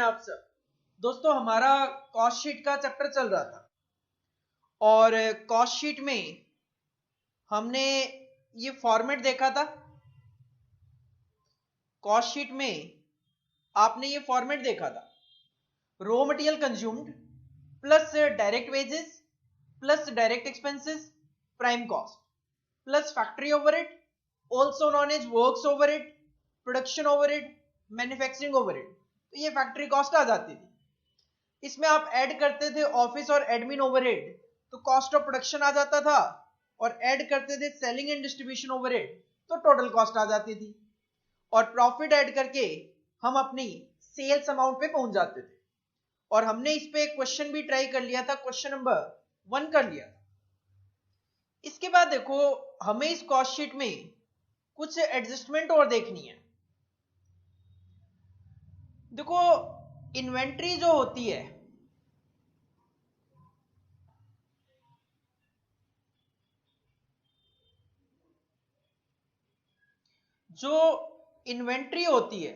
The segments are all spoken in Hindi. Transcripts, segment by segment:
आप सब। दोस्तों हमारा कॉस्ट शीट का चैप्टर चल रहा था और कॉस्ट शीट में हमने ये फॉर्मेट देखा था। कॉस्ट शीट में आपने ये फॉर्मेट देखा था, raw material consumed plus direct wages plus direct expenses prime cost plus factory overhead also known as works overhead production overhead manufacturing overhead. तो ये फैक्ट्री कॉस्ट आ जाती थी। इसमें आप ऐड करते थे ऑफिस और एडमिन ओवरहेड तो कॉस्ट ऑफ प्रोडक्शन आ जाता था, और ऐड करते थे सेलिंग एंड डिस्ट्रीब्यूशन ओवरहेड तो टोटल कॉस्ट आ जाती थी, और प्रॉफिट ऐड करके हम अपनी सेल्स अमाउंट पे पहुंच जाते थे। और हमने इस पे एक क्वेश्चन भी ट्राई कर लिया था, क्वेश्चन नंबर 1 कर लिया था। इसके बाद देखो हमें इस कॉस्ट शीट में कुछ एडजस्टमेंट और देखनी है। देखो इन्वेंट्री जो होती है, जो इन्वेंट्री होती है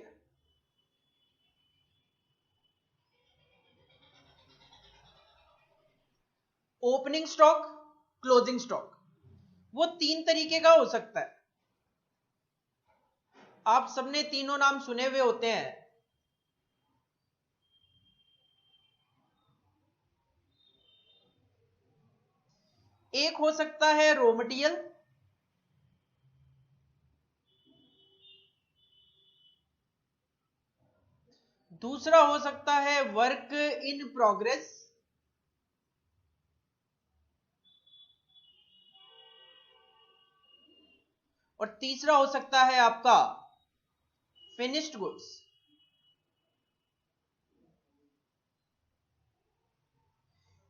ओपनिंग स्टॉक क्लोजिंग स्टॉक, वो 3 तरीके का हो सकता है। आप सबने तीनों नाम सुने हुए होते हैं। एक हो सकता है रॉ मटेरियल, दूसरा हो सकता है वर्क इन प्रोग्रेस, और तीसरा हो सकता है आपका फिनिश्ड गुड्स।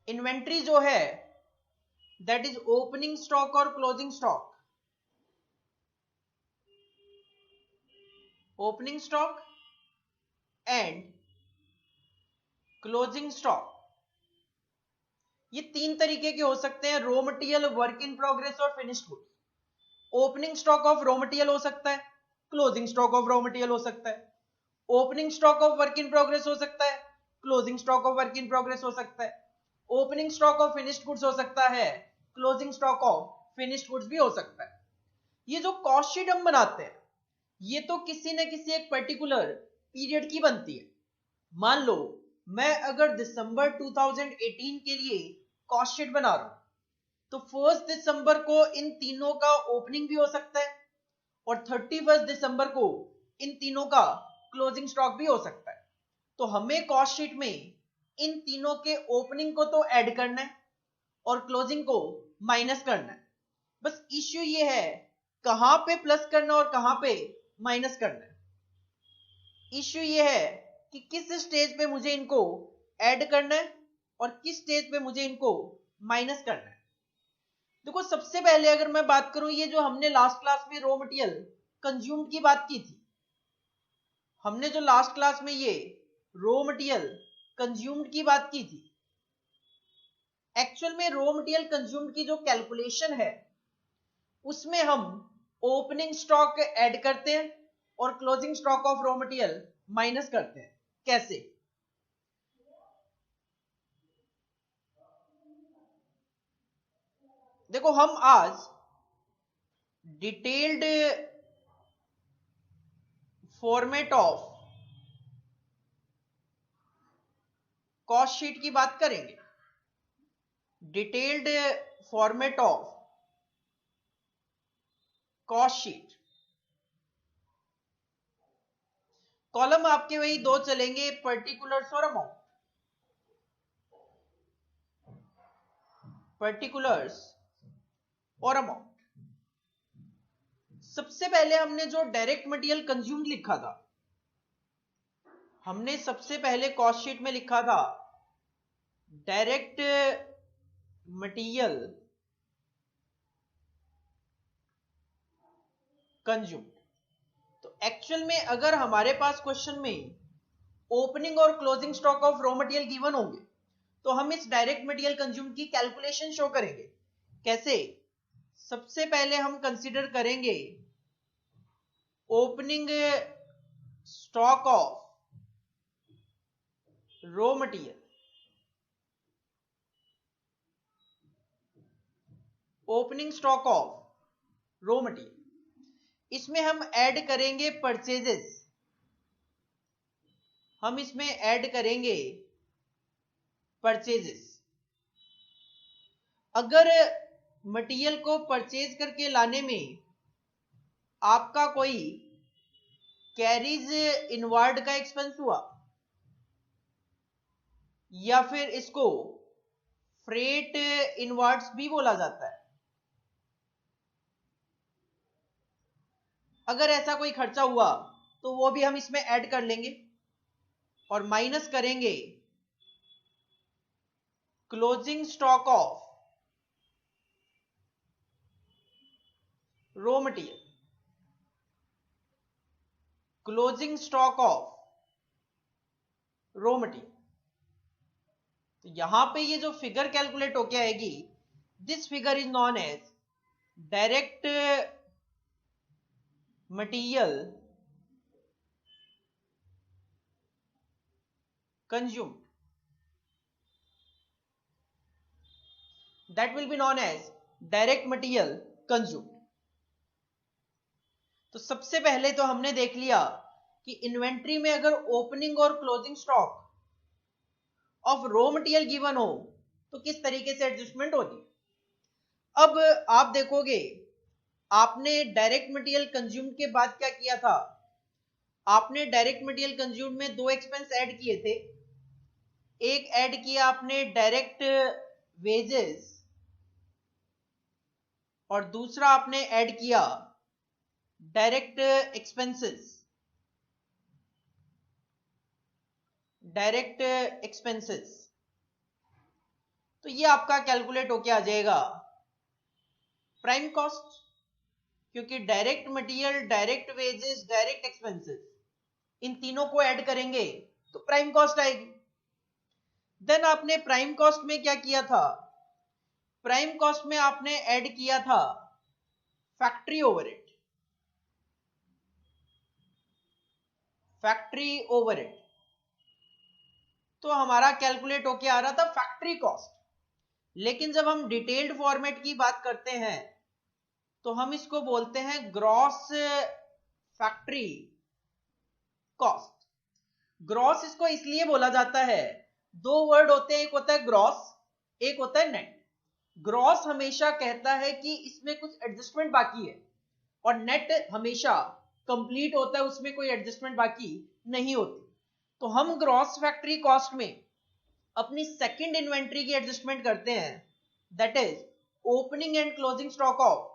इन्वेंट्री जो है दैट इज ओपनिंग स्टॉक और closing stock. Opening stock and closing stock, ये 3 तरीके के हो सकते हैं, raw material, work in progress और finished goods. Opening stock of raw material हो सकता है, closing stock of raw material हो सकता है, opening stock of work in progress हो सकता है, closing stock of work in progress हो सकता है, opening stock of finished goods हो सकता है, closing stock of finished goods भी हो सकता है। ये जो कॉस्ट शीट हम बनाते हैं ये तो किसी न किसी एक पर्टिकुलर पीरियड की बनती है। मान लो मैं अगर दिसंबर 2018 के लिए कॉस्ट शीट बना रहा हूं तो 1 दिसंबर को इन तीनों का ओपनिंग भी हो सकता है और 31 दिसंबर को इन तीनों का क्लोजिंग स्टॉक भी हो सकता है। तो हमें कॉस्ट शीट में इन तीनों के ओपनिंग को तो ऐड करना है और क्लोजिंग को माइनस करना है। बस इश्यू ये है कहां पे प्लस करना और कहां पे माइनस करना है। इश्यू ये है कि किस स्टेज पे मुझे इनको ऐड करना है और किस स्टेज पे मुझे इनको माइनस करना है। देखो सबसे पहले अगर मैं बात करूं, ये जो हमने लास्ट क्लास में रॉ मटेरियल कंज्यूम्ड की बात की थी, हमने जो लास्ट क्लास में ये रॉ मटेरियल कंज्यूम्ड की बात की थी, एक्चुअल में रॉ मटेरियल कंज्यूम्ड की जो कैलकुलेशन है उसमें हम ओपनिंग स्टॉक ऐड करते हैं और closing stock of raw material minus करते हैं। कैसे? देखो हम आज detailed format of cost sheet की बात करेंगे। Detailed format of cost sheet, column आपके वही 2 चलेंगे, पर्टिकुलर्स और अमाउंट। पर्टिकुलर्स और अमाउंट। सबसे पहले हमने जो डायरेक्ट मटेरियल कंज्यूम्ड लिखा था, हमने सबसे पहले कॉस्ट शीट में लिखा था डायरेक्ट मटेरियल कंज्यूम्ड। तो एक्चुअल में अगर हमारे पास क्वेश्चन में ओपनिंग और closing stock of raw material given होंगे तो हम इस डायरेक्ट मटेरियल कंज्यूम्ड की कैलकुलेशन शो करेंगे। कैसे? सबसे पहले हम कंसीडर करेंगे opening stock of raw material, opening stock of raw material, इसमें हम ऐड करेंगे परचेजेस, हम इसमें ऐड करेंगे परचेजेस। अगर मटेरियल को परचेज करके लाने में आपका कोई कैरीज इनवार्ड का एक्सपेंस हुआ या फिर इसको फ्रेट इनवार्ड्स भी बोला जाता है, अगर ऐसा कोई खर्चा हुआ तो वो भी हम इसमें ऐड कर लेंगे और माइनस करेंगे closing stock of raw material, closing stock of raw material. तो यहां पे ये जो फिगर कैलकुलेट होके आएगी, this figure is known as direct material consumed, that will be known as direct material consumed। तो सबसे पहले तो हमने देख लिया कि इन्वेंट्री में अगर ओपनिंग और closing stock of raw material given हो तो किस तरीके से एडजस्टमेंट होती है। अब आप देखोगे, आपने डायरेक्ट मटेरियल कंज्यूम के बाद क्या किया था, आपने डायरेक्ट मटेरियल कंज्यूम में दो एक्सपेंस ऐड किए थे। एक ऐड किया आपने डायरेक्ट वेजेस और दूसरा आपने ऐड किया डायरेक्ट एक्सपेंसेस, डायरेक्ट एक्सपेंसेस। तो ये आपका कैलकुलेट होके आ जाएगा प्राइम कॉस्ट, क्योंकि direct material, direct wages, direct expenses, इन तीनों को ऐड करेंगे तो प्राइम कॉस्ट आएगी। देन आपने प्राइम कॉस्ट में क्या किया था, प्राइम कॉस्ट में आपने ऐड किया था फैक्ट्री ओवरहेड, फैक्ट्री ओवरहेड। तो हमारा कैलकुलेट होके आ रहा था फैक्ट्री कॉस्ट। लेकिन जब हम डिटेल्ड फॉर्मेट की बात करते हैं तो हम इसको बोलते हैं ग्रॉस फैक्ट्री कॉस्ट। ग्रॉस इसको इसलिए बोला जाता है, दो वर्ड होते हैं, एक होता है ग्रॉस, एक होता है नेट। ग्रॉस हमेशा कहता है कि इसमें कुछ एडजस्टमेंट बाकी है और नेट हमेशा कंप्लीट होता है, उसमें कोई एडजस्टमेंट बाकी नहीं होती। तो हम ग्रॉस फैक्ट्री कॉस्ट में अपनी सेकंड इन्वेंट्री की एडजस्टमेंट करते हैं, that is opening and closing stock of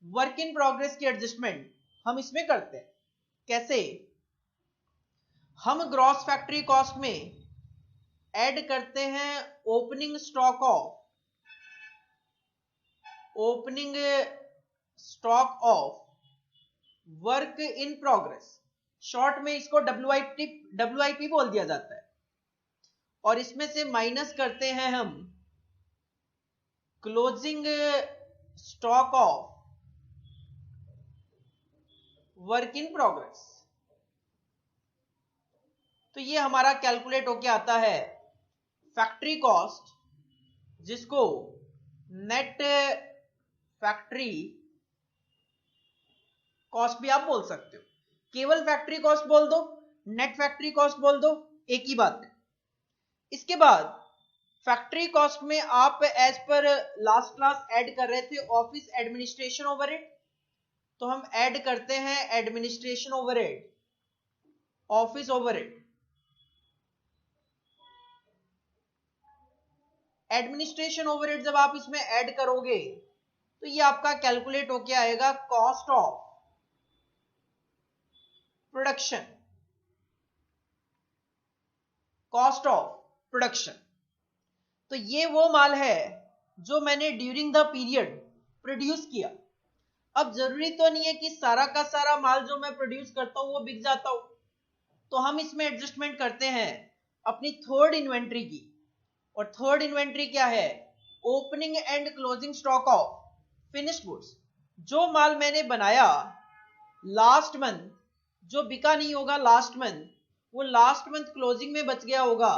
work in progress की एडजस्टमेंट हम इसमें करते हैं। कैसे, हम ग्रॉस फैक्ट्री कॉस्ट में ऐड करते हैं opening stock of, opening stock of work in progress, short में इसको WIP बोल दिया जाता है, और इसमें से माइनस करते हैं हम closing stock of work in progress. तो ये हमारा कैलकुलेट होके आता है फैक्ट्री कॉस्ट, जिसको नेट फैक्ट्री कॉस्ट भी आप बोल सकते हो। केवल फैक्ट्री कॉस्ट बोल दो, नेट फैक्ट्री कॉस्ट बोल दो, एक ही बात है। इसके बाद फैक्ट्री कॉस्ट में आप as per last class add कर रहे थे ऑफिस एडमिनिस्ट्रेशन ओवरहेड, तो हम ऐड करते हैं administration overhead, office overhead. Administration overhead जब आप इसमें ऐड करोगे तो ये आपका कैलकुलेट होके आएगा cost of production, cost of production. तो ये वो माल है जो मैंने ड्यूरिंग द पीरियड प्रोड्यूस किया। अब जरूरी तो नहीं है कि सारा का सारा माल जो मैं प्रोड्यूस करता हूं वो बिक जाता हूं, तो हम इसमें एडजस्टमेंट करते हैं अपनी थर्ड इन्वेंट्री की। और थर्ड इन्वेंट्री क्या है, opening and closing stock of finished goods. जो माल मैंने बनाया लास्ट मंथ, जो बिका नहीं होगा लास्ट मंथ, वो लास्ट मंथ क्लोजिंग में बच गया होगा,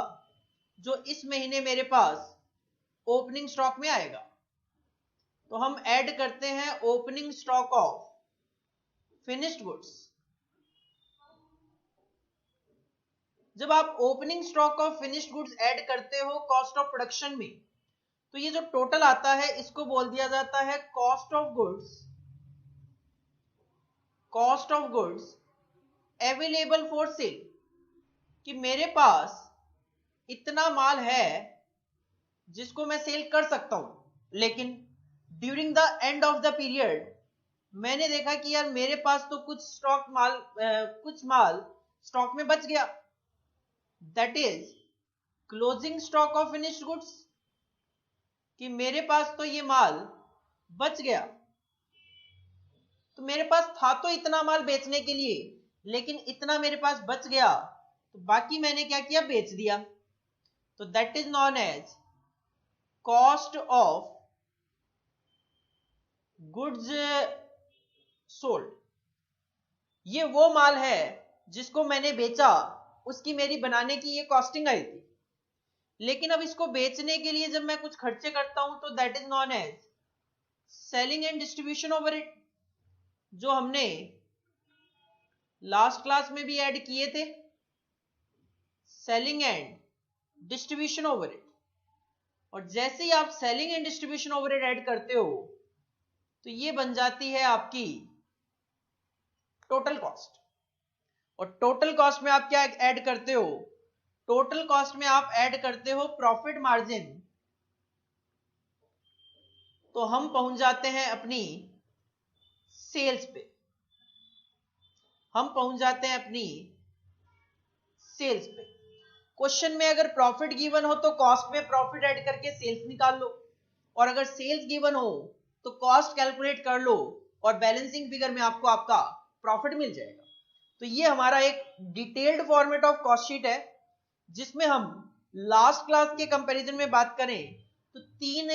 जो इस महीने मेरे पास ओपनिंग स्टॉक में आएगा। तो हम ऐड करते हैं opening stock of finished goods. जब आप opening stock of finished goods add करते हो कॉस्ट ऑफ प्रोडक्शन में, तो ये जो टोटल आता है इसको बोल दिया जाता है cost of goods, cost of goods available for cell. कि मेरे पास इतना माल है जिसको मैं सेल कर सकता हूं, लेकिन during the end of the period मैंने देखा कि यार मेरे पास तो कुछ माल स्टॉक में बच गया, that is closing stock of finished goods. कि मेरे पास तो ये माल बच गया, तो मेरे पास था तो इतना माल बेचने के लिए, लेकिन इतना मेरे पास बच गया तो बाकी मैंने क्या किया, बेच दिया। तो that is known as cost of goods sold. ये वो माल है जिसको मैंने बेचा, उसकी मेरी बनाने की ये कॉस्टिंग आई थी, लेकिन अब इसको बेचने के लिए जब मैं कुछ खर्चे करता हूं तो that is known as selling and distribution overhead, जो हमने लास्ट क्लास में भी ऐड किए थे, सेलिंग एंड डिस्ट्रीब्यूशन ओवरहेड। और जैसे ही आप selling and distribution overhead add करते हो तो ये बन जाती है आपकी टोटल कॉस्ट। और टोटल कॉस्ट में आप क्या ऐड करते हो, टोटल कॉस्ट में आप ऐड करते हो प्रॉफिट मार्जिन। तो हम पहुंच जाते हैं अपनी सेल्स पे, हम पहुंच जाते हैं अपनी सेल्स पे। क्वेश्चन में अगर प्रॉफिट गिवन हो तो कॉस्ट में प्रॉफिट ऐड करके सेल्स निकाल लो, और अगर सेल्स गिवन हो तो कॉस्ट कैलकुलेट कर लो और बैलेंसिंग फिगर में आपको आपका प्रॉफिट मिल जाएगा। तो ये हमारा एक detailed format of cost sheet है, जिसमें हम लास्ट क्लास के कंपैरिजन में बात करें तो 3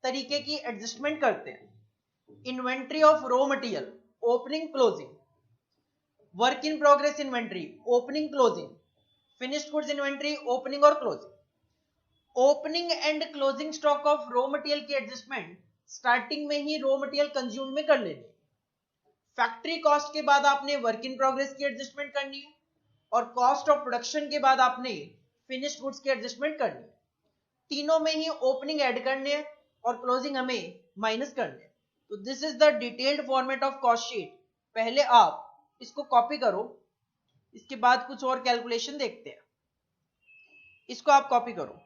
तरीके की एडजस्टमेंट करते हैं। Inventory of raw material opening closing, work in progress inventory opening closing, finished goods inventory opening और closing. Opening and closing stock of raw material की एडजस्टमेंट स्टार्टिंग में ही रॉ मटेरियल कंज्यूम में कर लेनी। फैक्ट्री कॉस्ट के बाद आपने वर्क इन प्रोग्रेस की एडजस्टमेंट करनी है, और कॉस्ट ऑफ प्रोडक्शन के बाद आपने फिनिश्ड गुड्स की एडजस्टमेंट करनी है। तीनों में ही ओपनिंग ऐड करने हैं और क्लोजिंग हमें माइनस करने हैं। तो this is the detailed format of cost sheet. पहले आप इसको कॉपी करो, इसके बाद कुछ और कैलकुलेशन देखते हैं। इसको आप कॉपी करो।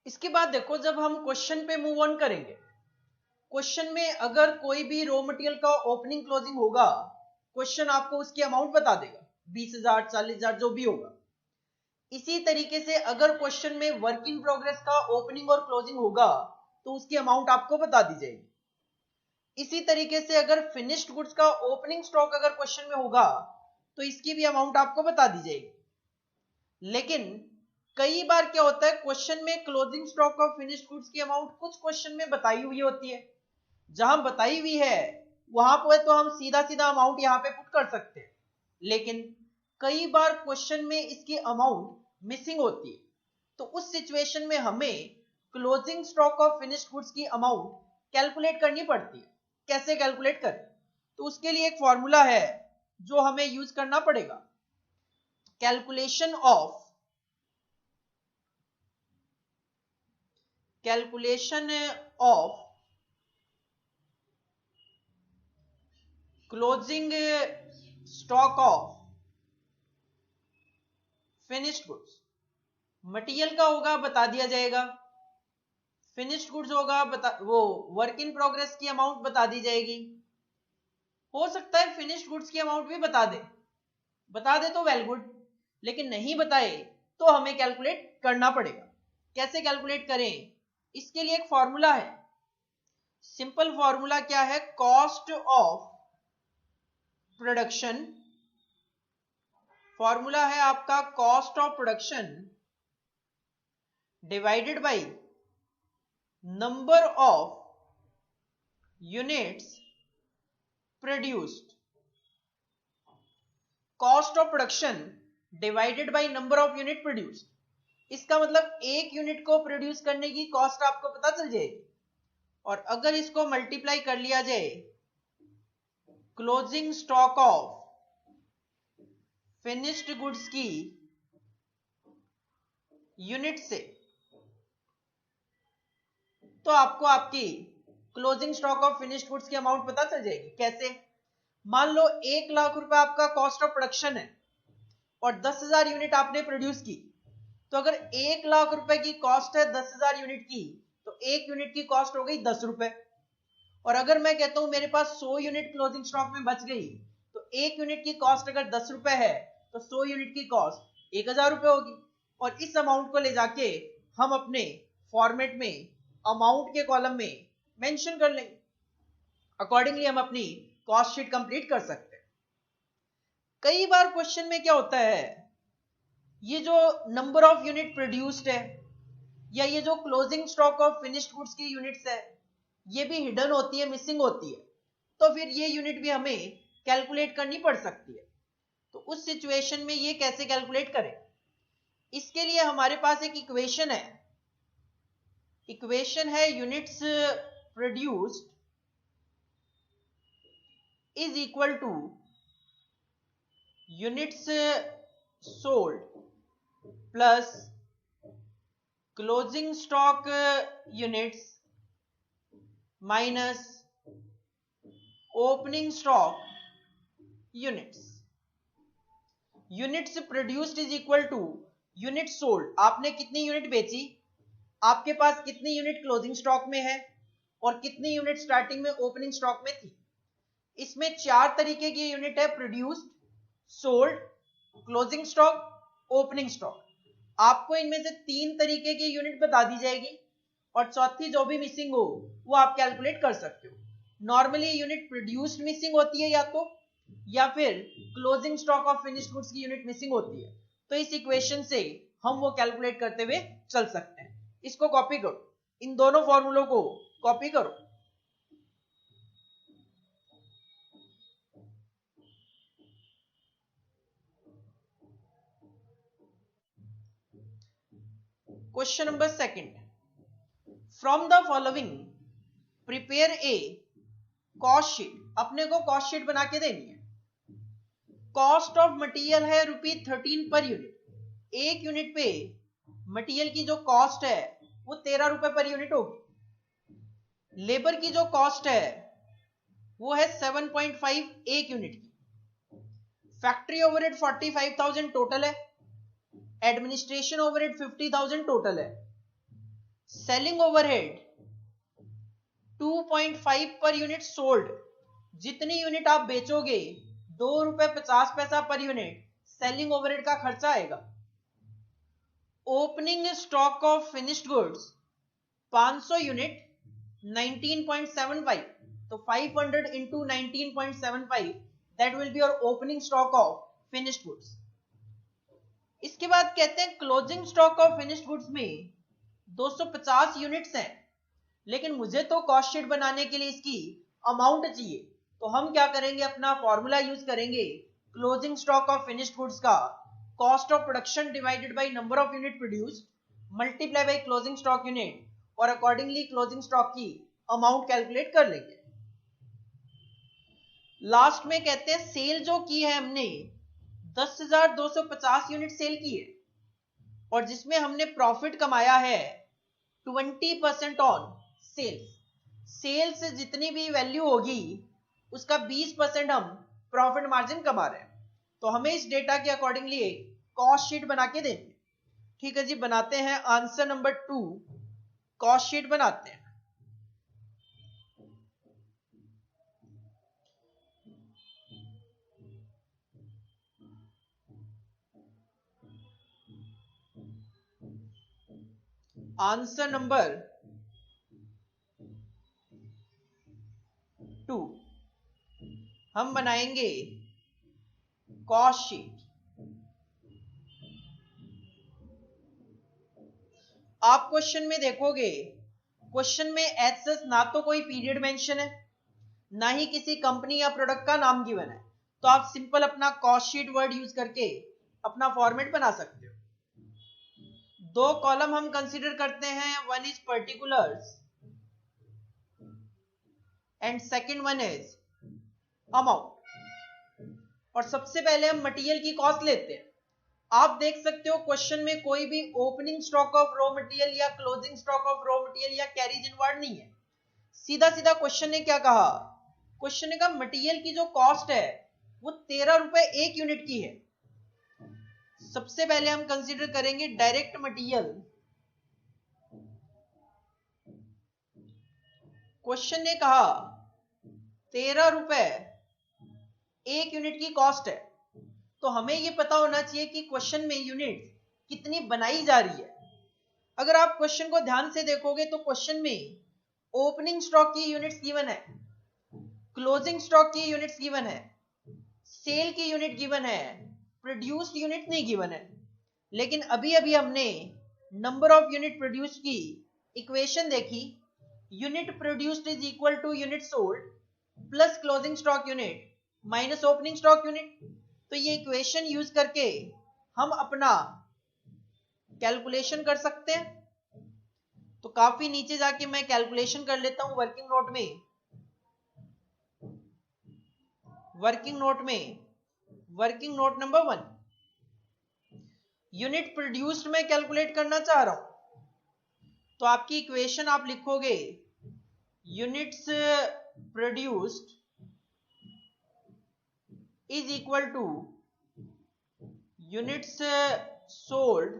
इसके बाद देखो, जब हम क्वेश्चन पे मूव ऑन करेंगे, क्वेश्चन में अगर कोई भी रॉ मटेरियल का ओपनिंग क्लोजिंग होगा, क्वेश्चन आपको उसकी अमाउंट बता देगा, 20,000 40,000 जो भी होगा। इसी तरीके से अगर क्वेश्चन में वर्क इन प्रोग्रेस का ओपनिंग और क्लोजिंग होगा तो उसकी अमाउंट आपको बता दी जाएगी। इसी तरीके से अगर फिनिश्ड गुड्स का ओपनिंग स्टॉक अगर क्वेश्चन में होगा तो इसकी भी अमाउंट आपको बता दी जाएगी। लेकिन कई बार क्या होता है, क्वेश्चन में closing stock of finished goods की अमाउंट कुछ क्वेश्चन में बताई हुई होती है, जहां बताई हुई है वहां पर तो हम सीधा सीधा अमाउंट यहां पे पुट कर सकते हैं, लेकिन कई बार क्वेश्चन में इसकी अमाउंट मिसिंग होती है, तो उस सिचुएशन में हमें closing stock of finished goods की अमाउंट कैलकुलेट करनी पड़ती है। कैसे कैलकुलेट करें, तो उसके लिए एक फॉर्मूला है जो हमें यूज करना पड़ेगा। Calculation of closing stock of finished goods. Material का होगा बता दिया जाएगा, फिनिश्ड गुड्स होगा वो वर्क इन प्रोग्रेस की अमाउंट बता दी जाएगी। हो सकता है फिनिश्ड गुड्स की अमाउंट भी बता दे तो वेल गुड, लेकिन नहीं बताए तो हमें कैलकुलेट करना पड़ेगा। कैसे कैलकुलेट करें, इसके लिए एक फॉर्मूला है। सिंपल फॉर्मूला क्या है, कॉस्ट ऑफ प्रोडक्शन। फॉर्मूला है आपका cost of production divided by number of units produced. Cost of production divided by number of unit produced. इसका मतलब एक यूनिट को प्रोड्यूस करने की कॉस्ट आपको पता चल जाएगी, और अगर इसको मल्टीप्लाई कर लिया जाए closing stock of finished goods की यूनिट से, तो आपको आपकी closing stock of finished goods की अमाउंट पता चल जाएगी। कैसे, मान लो 1 लाख रुपए आपका कॉस्ट ऑफ प्रोडक्शन है और 10,000 यूनिट आपने प्रोड्यूस की, तो अगर 1 लाख रुपए की कॉस्ट है 10,000 यूनिट की, तो एक यूनिट की कॉस्ट हो गई 10 रुपए। और अगर मैं कहता हूं मेरे पास 100 यूनिट क्लोजिंग स्टॉक में बच गई, तो एक यूनिट की कॉस्ट अगर 10 रुपए है तो 100 यूनिट की कॉस्ट 1,000 रुपए होगी। और इस अमाउंट को ले जाके हम अपने फॉर्मेट में अमाउंट के कॉलम में मेंशन कर लेंगे। अकॉर्डिंगली हम अपनी कॉस्ट शीट कंप्लीट कर सकते हैं। कई बार क्वेश्चन में क्या होता है, ये जो नंबर ऑफ यूनिट प्रोड्यूस्ड है या ये जो closing stock of finished goods की यूनिट्स है, ये भी हिडन होती है, मिसिंग होती है, तो फिर ये यूनिट भी हमें कैलकुलेट करनी पड़ सकती है। तो उस सिचुएशन में ये कैसे कैलकुलेट करें, इसके लिए हमारे पास एक इक्वेशन है। इक्वेशन है units produced is equal to units sold plus closing stock units minus opening stock units. Units produced is equal to unit sold. आपने कितनी यूनिट बेची, आपके पास कितनी यूनिट क्लोजिंग स्टॉक में है और कितनी यूनिट स्टार्टिंग में ओपनिंग स्टॉक में थी। इसमें 4 तरीके की यूनिट है, produced, sold, closing stock, opening stock. आपको इनमें से 3 तरीके की यूनिट बता दी जाएगी और चौथी जो भी मिसिंग हो वो आप कैलकुलेट कर सकते हो। नॉर्मली यूनिट प्रोड्यूस्ड मिसिंग होती है या फिर closing stock of finished goods की यूनिट मिसिंग होती है। तो इस इक्वेशन से हम वो कैलकुलेट करते हुए चल सकते हैं। इसको कॉपी करो, इन दोनों फॉर्मूलों को कॉपी करो। Question number 2, from the following prepare a cost sheet. अपने को कॉस्ट शीट बना के देनी है। कॉस्ट ऑफ मटेरियल है ₹13 पर यूनिट। एक यूनिट पे मटेरियल की जो कॉस्ट है वो 13 रुपए पर यूनिट होगी। लेबर की जो कॉस्ट है वो है 7.5 एक यूनिट की। फैक्ट्री ओवरहेड 45,000 टोटल है। एडमिनिस्ट्रेशन ओवरहेड 50,000 टोटल है। Selling overhead 2.5 per unit sold. जितनी यूनिट आप बेचोगे ₹2.50 पर यूनिट सेलिंग ओवरहेड का खर्चा आएगा। Opening stock of finished goods 500 unit 19.75, तो 500 into 19.75 that will be your opening stock of finished goods. इसके बाद कहते हैं closing stock of finished goods में 250 यूनिट्स हैं, लेकिन मुझे तो कॉस्ट शीट बनाने के लिए इसकी अमाउंट चाहिए, तो हम क्या करेंगे, अपना फॉर्मूला यूज करेंगे closing stock of finished goods का cost of production divided by number of unit produced multiply by closing stock unit, और अकॉर्डिंगली क्लोजिंग स्टॉक की अमाउंट कैलकुलेट कर लेंगे। लास्ट में कहते हैं सेल जो की है हमने 10,250 यूनिट सेल की है, और जिसमें हमने प्रॉफिट कमाया है 20% ऑन सेल्स। सेल्स से जितनी भी वैल्यू होगी उसका 20% हम प्रॉफिट मार्जिन कमा रहे हैं, तो हमें इस डेटा के अकॉर्डिंगली एक कॉस्ट शीट बना के देंगे। ठीक है जी, बनाते हैं आंसर नंबर 2, कॉस्ट शीट बनाते हैं। आंसर नंबर 2 हम बनाएंगे कॉस्ट शीट। आप क्वेश्चन में देखोगे, क्वेश्चन में एज सच ना तो कोई पीरियड मेंशन है, ना ही किसी कंपनी या प्रोडक्ट का नाम गिवन है, तो आप सिंपल अपना कॉस्ट शीट वर्ड यूज करके अपना फॉर्मेट बना सकते हो। 2 कॉलम हम कंसीडर करते हैं, one is particulars and second one is amount. और सबसे पहले हम मटेरियल की कॉस्ट लेते हैं। आप देख सकते हो क्वेश्चन में कोई भी opening stock of raw material या closing stock of raw material या कैरीज इनवर्ड नहीं है। सीधा सीधा क्वेश्चन ने क्या कहा, क्वेश्चन ने कहा मटेरियल की जो कॉस्ट है वो 13 रुपए 1 यूनिट की है। सबसे पहले हम कंसीडर करेंगे डायरेक्ट मटेरियल। क्वेश्चन ने कहा 13 रुपए 1 यूनिट की कॉस्ट है, तो हमें यह पता होना चाहिए कि क्वेश्चन में यूनिट कितनी बनाई जा रही है। अगर आप क्वेश्चन को ध्यान से देखोगे तो क्वेश्चन में ओपनिंग स्टॉक की यूनिट्स गिवन है, क्लोजिंग स्टॉक की यूनिट्स गिवन है, सेल की यूनिट गिवन है, प्रोड्यूस्ड यूनिट नहीं गिवन है। लेकिन अभी अभी हमने नंबर ऑफ यूनिट प्रोड्यूस्ड की इक्वेशन देखी, unit produced is equal to unit sold plus closing stock unit minus opening stock unit. तो ये इक्वेशन यूज करके हम अपना कैलकुलेशन कर सकते हैं। तो काफी नीचे जाके मैं कैलकुलेशन कर लेता हूं वर्किंग नोट में। Working note number 1, unit produced में कैलकुलेट करना चाह रहा हूं, तो आपकी इक्वेशन आप लिखोगे units produced is equal to units sold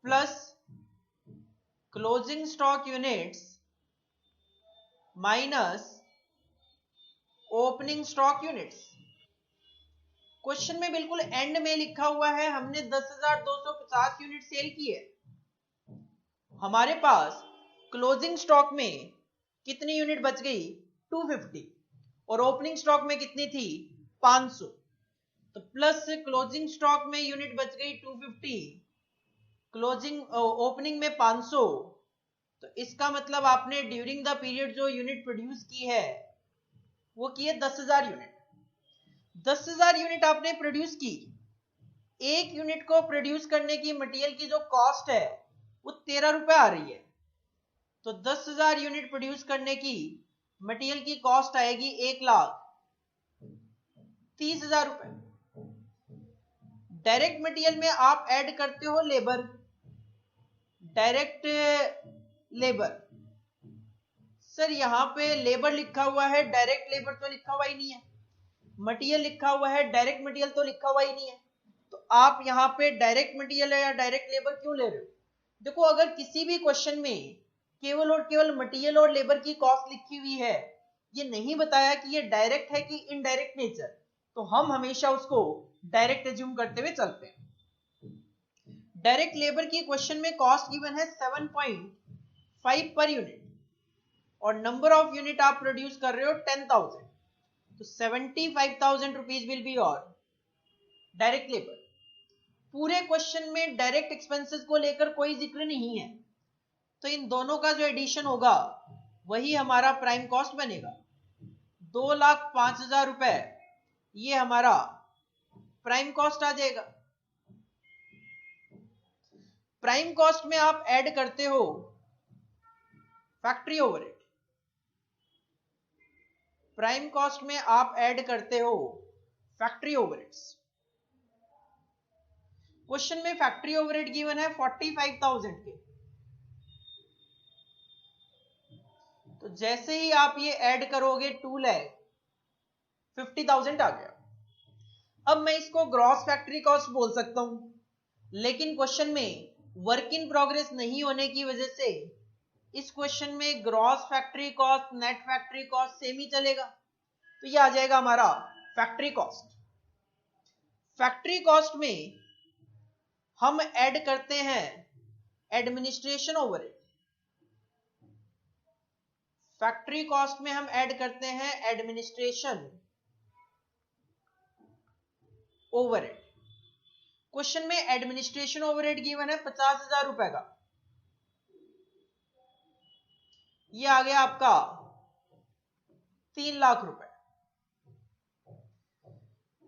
plus closing stock units minus opening stock units. Question में बिल्कुल एंड में लिखा हुआ है हमने 10,250 यूनिट सेल की है। हमारे पास क्लोजिंग स्टॉक में कितनी यूनिट बच गई, 250, और ओपनिंग स्टॉक में कितनी थी, 500। तो प्लस क्लोजिंग स्टॉक में यूनिट बच गई 250, क्लोजिंग ओपनिंग में 500। तो इसका मतलब आपने ड्यूरिंग द पीरियड जो यूनिट प्रोड्यूस की है वो की है 10,000 यूनिट। 10,000 यूनिट आपने प्रोड्यूस की। एक यूनिट को प्रोड्यूस करने की मटेरियल की जो कॉस्ट है वो 13 रुपए आ रही है। तो 10,000 यूनिट प्रोड्यूस करने की मटेरियल की कॉस्ट आएगी 1,30,000 रुपए। डायरेक्ट मटेरियल में आप ऐड करते हो लेबर, डायरेक्ट लेबर। सर यहां पे लेबर लिखा हुआ है, डायरेक्ट लेबर तो लिखा हुआ ही नहीं है। मटेरियल लिखा हुआ है, डायरेक्ट मटेरियल तो लिखा हुआ ही नहीं है। तो आप यहाँ पे डायरेक्ट मटेरियल या डायरेक्ट लेबर क्यों ले रहे हो? देखो अगर किसी भी क्वेश्चन में केवल और केवल मटेरियल और लेबर की कॉस्ट लिखी हुई है, ये नहीं बताया कि ये डायरेक्ट है कि इनडायरेक्ट नेचर, तो हम हमेशा उसको डायरेक्ट एज्यूम करते हुए चलते हैं। डायरेक्ट लेबर की क्वेश्चन में कॉस्ट गिवन है 7.5 पर यूनिट, और नंबर ऑफ यूनिट आप प्रोड्यूस कर रहे हो 10,000, तो 75,000 rupees will be your direct labour. पूरे क्वेश्चन में डायरेक्ट एक्सपेंसेस को लेकर कोई जिक्र नहीं है, तो इन दोनों का जो एडिशन होगा वही हमारा प्राइम कॉस्ट बनेगा। 2,05,000 रुपए ये हमारा प्राइम कॉस्ट आ जाएगा। प्राइम कॉस्ट में आप ऐड करते हो फैक्ट्री ओवरहेड, प्राइम कॉस्ट में आप ऐड करते हो फैक्ट्री ओवरहेड्स। क्वेश्चन में फैक्ट्री ओवरहेड गिवन है 45,000 के, तो जैसे ही आप ये ऐड करोगे 2,50,000 आ गया। अब मैं इसको ग्रॉस फैक्ट्री कॉस्ट बोल सकता हूं, लेकिन क्वेश्चन में वर्क इन प्रोग्रेस नहीं होने की वजह से इस क्वेश्चन में gross factory cost net factory cost same ही चलेगा, तो ये आ जाएगा हमारा फैक्ट्री कॉस्ट। फैक्ट्री कॉस्ट में हम ऐड करते हैं एडमिनिस्ट्रेशन ओवरहेड, फैक्ट्री कॉस्ट में हम ऐड करते हैं एडमिनिस्ट्रेशन ओवरहेड। क्वेश्चन में एडमिनिस्ट्रेशन ओवरहेड गिवन है 50,000 रुपए का, ये आ गया आपका 3 लाख रुपए।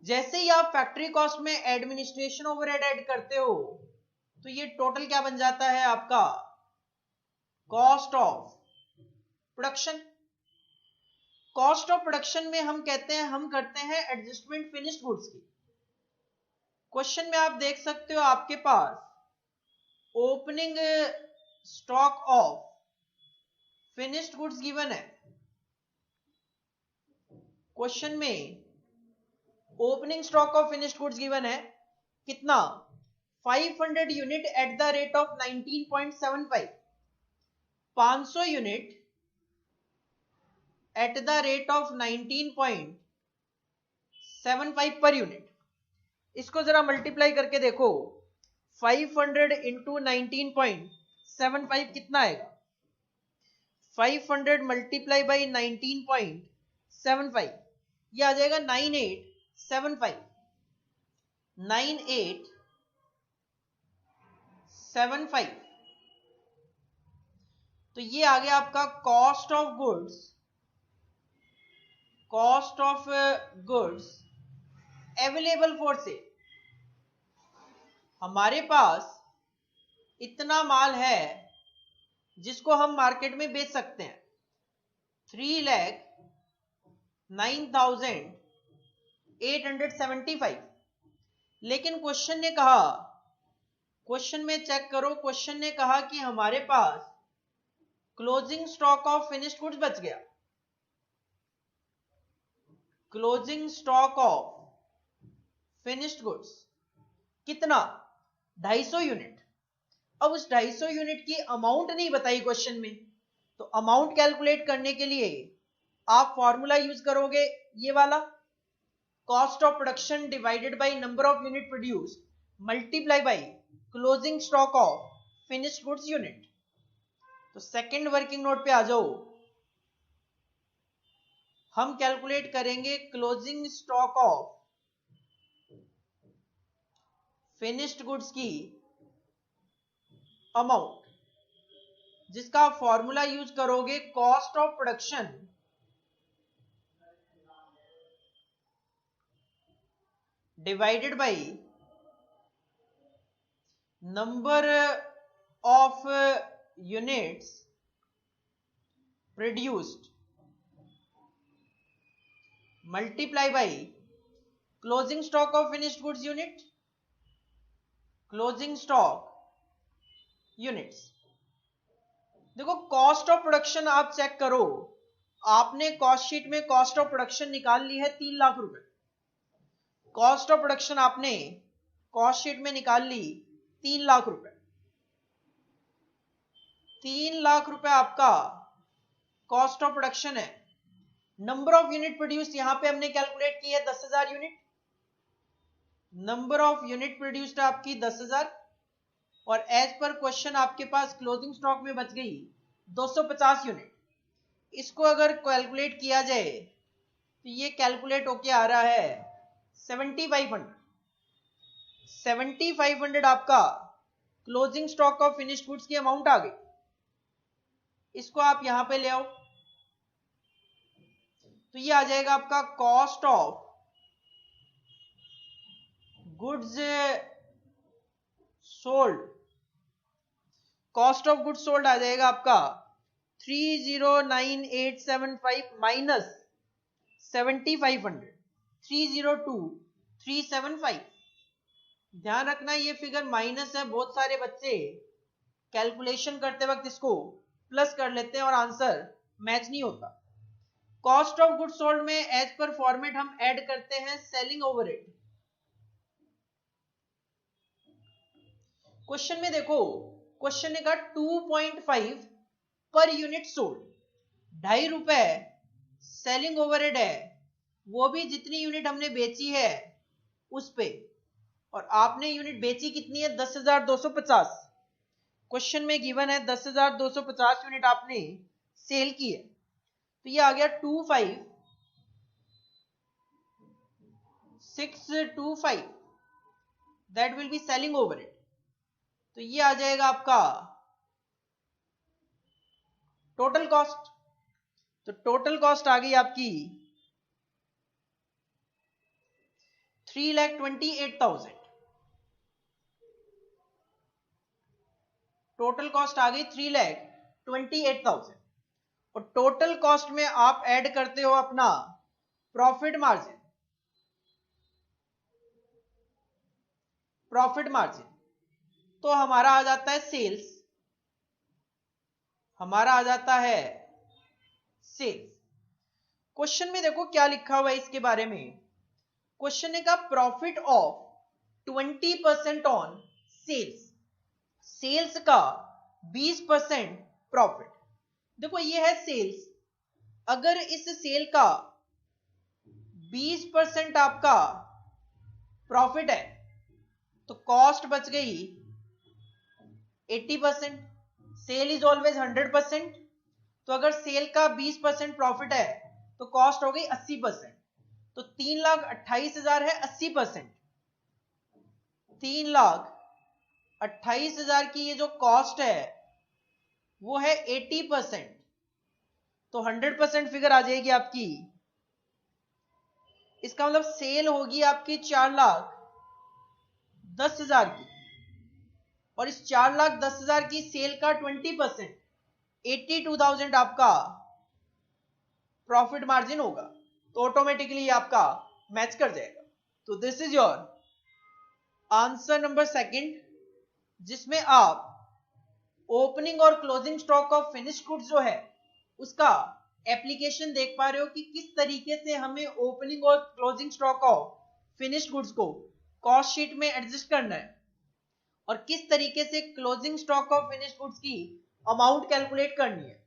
जैसे ही आप फैक्ट्री कॉस्ट में एडमिनिस्ट्रेशन ओवरहेड ऐड करते हो तो ये टोटल क्या बन जाता है आपका cost of production. Cost of production में हम करते हैं एडजस्टमेंट फिनिश्ड गुड्स की। क्वेश्चन में आप देख सकते हो आपके पास opening stock of finished goods given है। क्वेश्चन में opening stock of finished goods given है कितना 500 unit at the rate of 19.75, 500 unit at the rate of 19.75 per unit. इसको जरा मल्टीप्लाई करके देखो, 500 इंटू 19.75 कितना आएगा, 500 मल्टीप्लाई बाई 19.75 ये आ जाएगा 9875। तो ये आ गया आपका cost of goods available for cell. हमारे पास इतना माल है जिसको हम मार्केट में बेच सकते हैं, 3,09,875। लेकिन क्वेश्चन में चेक करो, क्वेश्चन ने कहा कि हमारे पास closing stock of finished goods बच गया। Closing stock of finished goods कितना 250 यूनिट। अब उस 250 यूनिट की अमाउंट नहीं बताई क्वेश्चन में, तो अमाउंट कैलकुलेट करने के लिए आप फॉर्मूला यूज करोगे ये वाला, cost of production divided by number of unit produced multiply by closing stock of finished goods unit. तो सेकंड वर्किंग नोट पे आ जाओ, हम कैलकुलेट करेंगे closing stock of finished goods की अमाउंट, जिसका फॉर्मूला यूज करोगे cost of production divided by number of units produced multiply by closing stock of finished goods unit, closing stock units. देखो कॉस्ट ऑफ प्रोडक्शन आप चेक करो, आपने कॉस्ट शीट में कॉस्ट ऑफ प्रोडक्शन निकाल ली है 3 लाख रुपए। कॉस्ट ऑफ प्रोडक्शन आपने कॉस्ट शीट में निकाल ली 3 लाख रुपए। 3 लाख रुपए आपका कॉस्ट ऑफ प्रोडक्शन है। नंबर ऑफ यूनिट प्रोड्यूस्ड यहां पे हमने कैलकुलेट की है 10,000 unit. Number of unit produced आपकी 10,000 और एज पर क्वेश्चन आपके पास क्लोजिंग स्टॉक में बच गई 250 यूनिट। इसको अगर कैलकुलेट किया जाए तो ये कैलकुलेट होके आ रहा है 7500। 7500 आपका closing stock of finished goods की अमाउंट आ गई। इसको आप यहां पे ले आओ तो ये आ जाएगा आपका cost of goods sold. Cost of goods sold आ जाएगा आपका 309875 माइनस 7500, 302375। ध्यान रखना ये फिगर माइनस है, बहुत सारे बच्चे कैलकुलेशन करते वक्त इसको प्लस कर लेते हैं और आंसर मैच नहीं होता। कॉस्ट ऑफ गुड्स सोल्ड में एज पर फॉर्मेट हम ऐड करते हैं सेलिंग ओवरहेड। क्वेश्चन में देखो, क्वेश्चन ने कहा 2.5 per unit sold, ₹2.5 selling overhead है, वो भी जितनी यूनिट हमने बेची है उस पे, और आपने यूनिट बेची कितनी है 10,250। क्वेश्चन में गिवन है 10,250 यूनिट आपने सेल की है, तो ये आ गया 25625, that will be selling overhead. तो ये आ जाएगा आपका टोटल कॉस्ट। तो टोटल कॉस्ट आ गई आपकी 3,28,000। टोटल कॉस्ट आ गई 3,28,000। और टोटल कॉस्ट में आप ऐड करते हो अपना प्रॉफिट मार्जिन। प्रॉफिट मार्जिन तो हमारा आ जाता है सेल्स, हमारा आ जाता है सेल्स। क्वेश्चन में देखो क्या लिखा हुआ है इसके बारे में। क्वेश्चन ने कहा profit of 20% on sales, sales का 20% प्रॉफिट। देखो ये है सेल्स, अगर इस सेल का 20% आपका प्रॉफिट है तो कॉस्ट बच गई 80%। सेल इज ऑलवेज 100%, तो अगर सेल का 20% प्रॉफिट है तो कॉस्ट हो गई 80%। तो 3,28,000 है 80%। 3,28,000 की ये जो कॉस्ट है वो है 80%, तो 100% फिगर आ जाएगी आपकी। इसका मतलब सेल होगी आपकी 4,10,000 की, और इस 4,10,000 की सेल का 20% 82,000 आपका प्रॉफिट मार्जिन होगा, तो ऑटोमेटिकली आपका मैच कर जाएगा। तो this is your answer number second, जिसमें आप ओपनिंग और closing stock of finished goods जो है उसका एप्लीकेशन देख पा रहे हो कि किस तरीके से हमें ओपनिंग और closing stock of finished goods को कॉस्ट शीट में एडजस्ट करना है, और किस तरीके से closing stock of finished goods की अमाउंट कैलकुलेट करनी है,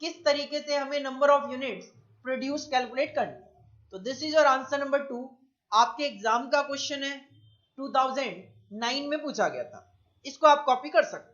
किस तरीके से हमें number of units produce calculate करनी है। तो this is your answer number 2। आपके एग्जाम का क्वेश्चन है, 2009 में पूछा गया था, इसको आप कॉपी कर सकते हो।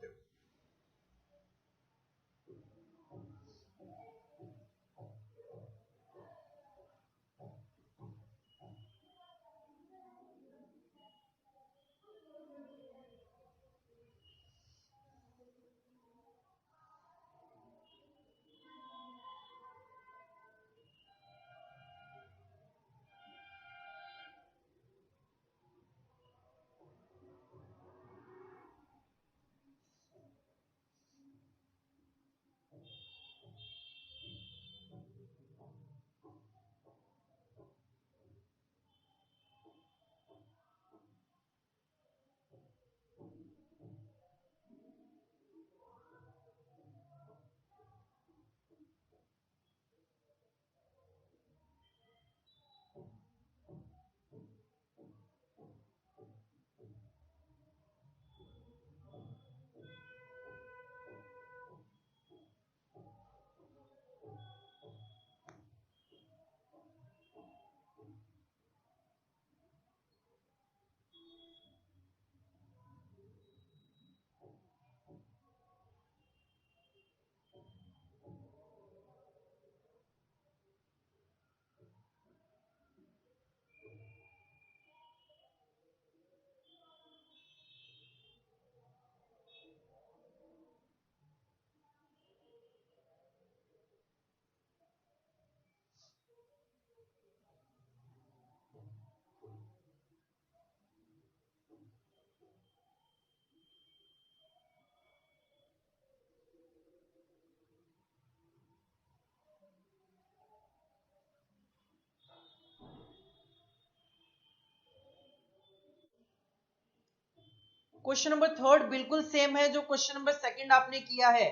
क्वेश्चन नंबर थर्ड बिल्कुल सेम है जो क्वेश्चन नंबर सेकंड आपने किया है,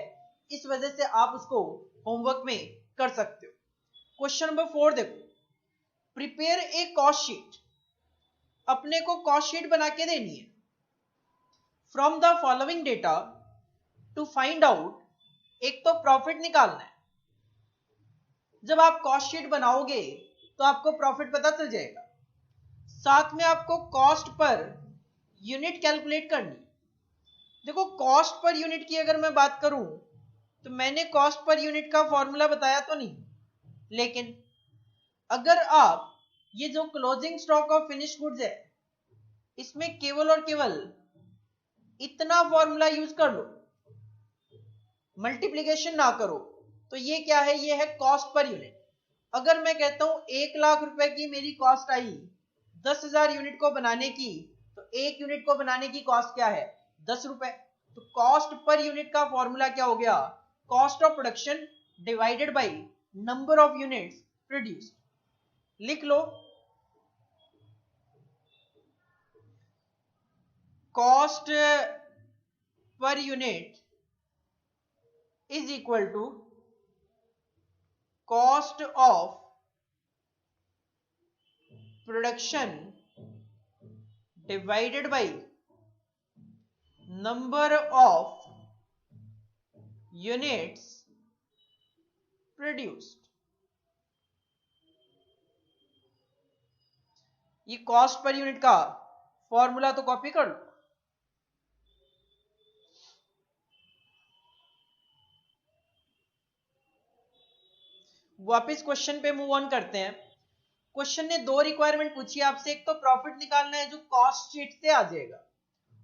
इस वजह से आप उसको होमवर्क में कर सकते हो। क्वेश्चन नंबर 4 देखो, प्रिपेयर ए कॉस्ट शीट। अपने को कॉस्ट शीट बना के देनी है। From the following data to find out, एक तो प्रॉफिट निकालना है। जब आप कॉस्ट शीट बनाओगे तो आपको प्रॉफिट पता चल जाएगा, साथ में आपको कॉस्ट पर यूनिट कैलकुलेट करनी। देखो कॉस्ट पर यूनिट की अगर मैं बात करूं तो मैंने कॉस्ट पर यूनिट का फॉर्मूला बताया तो नहीं, लेकिन अगर आप ये जो closing stock of finish goods है इसमें केवल और केवल इतना फॉर्मूला यूज कर लो, मल्टीप्लीकेशन ना करो, तो ये क्या है, ये है कॉस्ट पर यूनिट। अगर मैं कहता हूं 1,00,000 रुपए की मेरी कॉस्ट आई 10,000 यूनिट को बनाने की, तो एक यूनिट को बनाने की कॉस्ट क्या है, 10 रुपए। तो कॉस्ट पर यूनिट का फॉर्मूला क्या हो गया, cost of production divided by number of units produced. लिख लो, cost per unit is equal to cost of production divided by number of units produced. ये कॉस्ट पर यूनिट का फॉर्मूला तो कॉपी कर लो। वापस क्वेश्चन पे मूव ऑन करते हैं। क्वेश्चन ने दो रिक्वायरमेंट पूछी आपसे, एक तो प्रॉफिट निकालना है जो कॉस्ट शीट से आ जाएगा,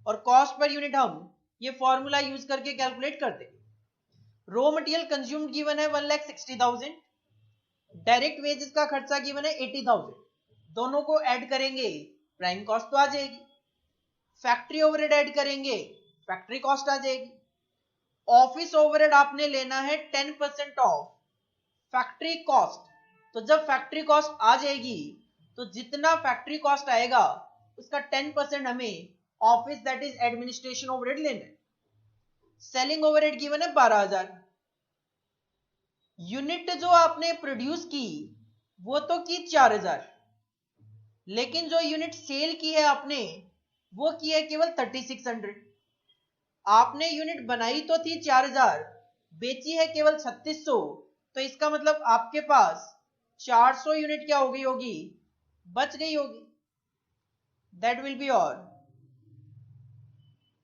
और कॉस्ट पर यूनिट हम ये फॉर्मूला यूज करके कैलकुलेट कर देंगे। रॉ मटेरियल कंज्यूम्ड गिवन है 1,60,000, डायरेक्ट वेजेस का खर्चा गिवन है 80,000, दोनों को ऐड करेंगे प्राइम कॉस्ट तो आ जाएगी, फैक्ट्री ओवरहेड ऐड करेंगे फैक्ट्री कॉस्ट आ जाएगी, ऑफिस ओवरहेड आपने लेना है 10% ऑफ फैक्ट्री कॉस्ट। तो जब फैक्ट्री कॉस्ट आ जाएगी तो जितना फैक्ट्री कॉस्ट आएगा उसका 10% हमें office that is administration overhead लेना है। सेलिंग ओवरहेड गिवन है 12,000। यूनिट जो आपने प्रोड्यूस की वो तो की 4,000, लेकिन जो यूनिट सेल की है आपने वो की है केवल 3,600। आपने यूनिट बनाई तो थी 4,000, बेची है केवल 3,600, तो इसका मतलब आपके पास 400 यूनिट क्या हो गई होगी, बच गई होगी। That will be your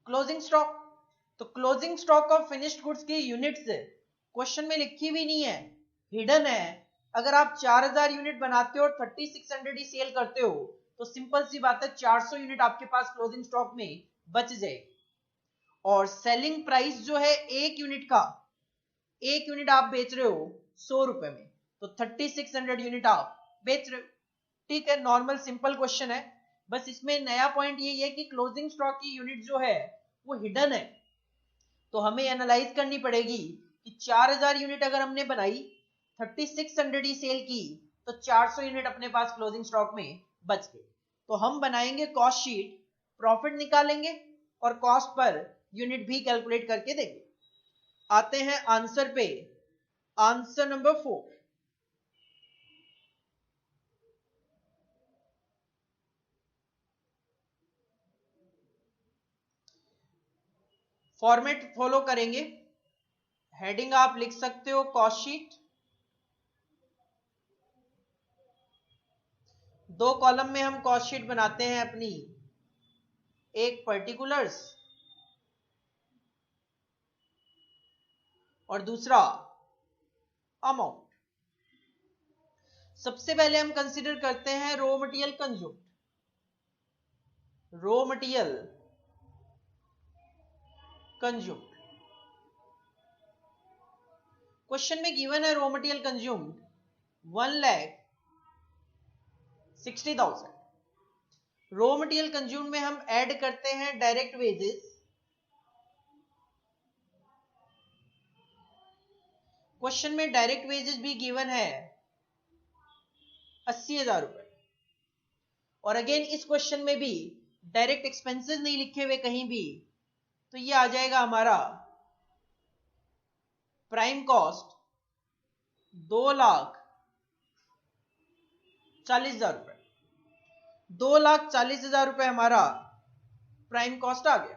closing stock. तो closing stock of finished goods की यूनिट्स क्वेश्चन में लिखी भी नहीं है, हिडन है। अगर आप 4,000 यूनिट बनाते हो और 3,600 ही सेल करते हो तो सिंपल सी बात है 400 यूनिट आपके पास क्लोजिंग स्टॉक में बच जाएगी। और सेलिंग प्राइस जो है एक यूनिट का, एक यूनिट आप बेच रहे हो 100 रुपए में, तो 3,600 यूनिट आप बेच रहे हो। ठीक है, नॉर्मल सिंपल क्वेश्चन है। बस इसमें नया पॉइंट यही है कि क्लोजिंग स्टॉक की यूनिट जो है वो हिडन है, तो हमें एनालाइज करनी पड़ेगी कि 4,000 यूनिट अगर हमने बनाई, 3,600 ही सेल की, तो 400 यूनिट अपने पास क्लोजिंग स्टॉक में बच गए। तो हम बनाएंगे कॉस्ट शीट, प्रॉफिट निकालेंगे और कॉस्ट पर यूनिट भी कैलकुलेट करके देंगे। आते हैं आंसर पे, आंसर नंबर 4। फॉर्मेट फॉलो करेंगे, हेडिंग आप लिख सकते हो कॉस्ट शीट, 2 कॉलम में हम कॉस्ट शीट बनाते हैं अपनी, एक पर्टिकुलर्स और दूसरा अमाउंट। सबसे पहले हम कंसीडर करते हैं raw material consumed. Raw material consumed, question में गिवन है raw material consumed 1,60,000। Raw material consumed में हम ऐड करते हैं डायरेक्ट वेजेस। क्वेश्चन में डायरेक्ट वेजेस भी गिवन है 80,000 रुपए, और अगेन इस क्वेश्चन में भी डायरेक्ट एक्सपेंसेस नहीं लिखे हुए कहीं भी, तो ये आ जाएगा हमारा प्राइम कॉस्ट 2,40,000 रुपए। 2,40,000 रुपए हमारा प्राइम कॉस्ट आ गया।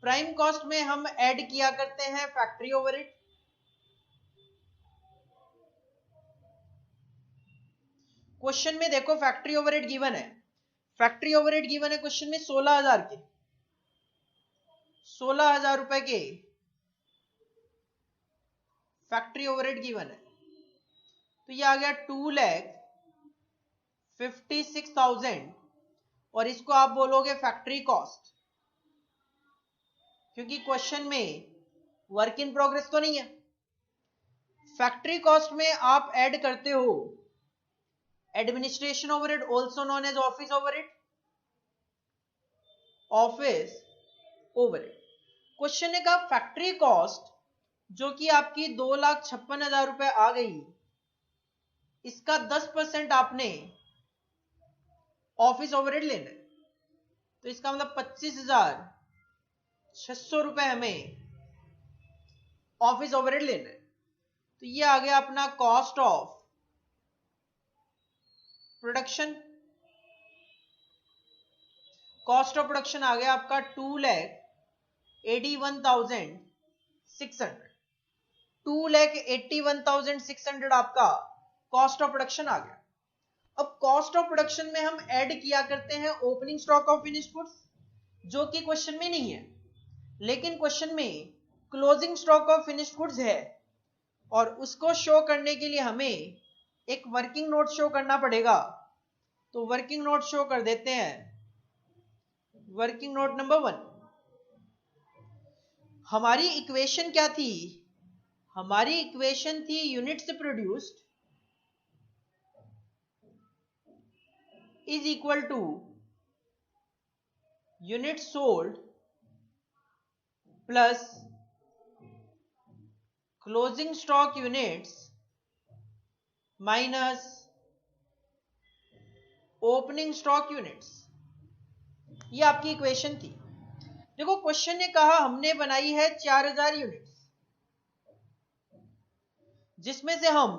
प्राइम कॉस्ट में हम ऐड किया करते हैं फैक्ट्री ओवरहेड। क्वेश्चन में देखो फैक्ट्री ओवरहेड गिवन है, फैक्ट्री ओवरहेड गिवन है क्वेश्चन में 16,000 के, 16,000 रुपए के फैक्ट्री ओवरहेड गिवन है, तो ये आ गया 2,56,000 और इसको आप बोलोगे फैक्ट्री कॉस्ट, क्योंकि क्वेश्चन में वर्क इन प्रोग्रेस तो नहीं है। फैक्ट्री कॉस्ट में आप ऐड करते हो administration overhead also known as office overhead, office overhead. Question ने कहा फैक्ट्री कॉस्ट जो कि आपकी 2,56,000 रुपए आ गई, इसका 10% आपने ऑफिस ओवरहेड लेना है, तो इसका मतलब 25,600 रुपए हमें ऑफिस ओवरहेड लेना है। तो ये आ गया अपना cost of production. Cost of production आ गया आपका 2,81,600। 2,81,600 आपका कॉस्ट ऑफ प्रोडक्शन आ गया। अब कॉस्ट ऑफ प्रोडक्शन में हम ऐड किया करते हैं opening stock of finished goods, जो कि क्वेश्चन में नहीं है, लेकिन क्वेश्चन में closing stock of finished goods है, और उसको शो करने के लिए हमें एक वर्किंग नोट शो करना पड़ेगा। तो वर्किंग नोट शो कर देते हैं। वर्किंग नोट नंबर 1, हमारी इक्वेशन क्या थी? हमारी इक्वेशन थी units produced is equal to units sold plus closing stock units minus opening stock units. ये आपकी इक्वेशन थी। देखो क्वेश्चन ने कहा हमने बनाई है 4,000 यूनिट्स, जिसमें से हम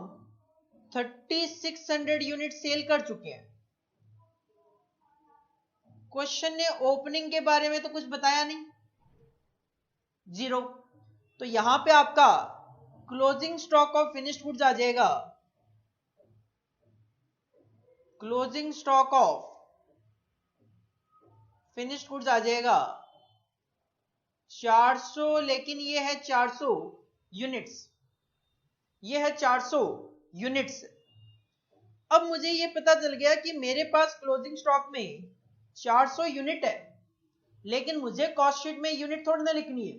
3,600 यूनिट सेल कर चुके हैं। क्वेश्चन ने ओपनिंग के बारे में तो कुछ बताया नहीं, 0। तो यहां पे आपका closing stock of finished goods आ जाएगा। Closing stock of finished goods आ जाएगा 400, लेकिन ये है 400 यूनिट्स, ये है 400 यूनिट्स। अब मुझे ये पता चल गया कि मेरे पास क्लोजिंग स्टॉक में 400 यूनिट है, लेकिन मुझे कॉस्ट शीट में यूनिट थोड़ी ना लिखनी है,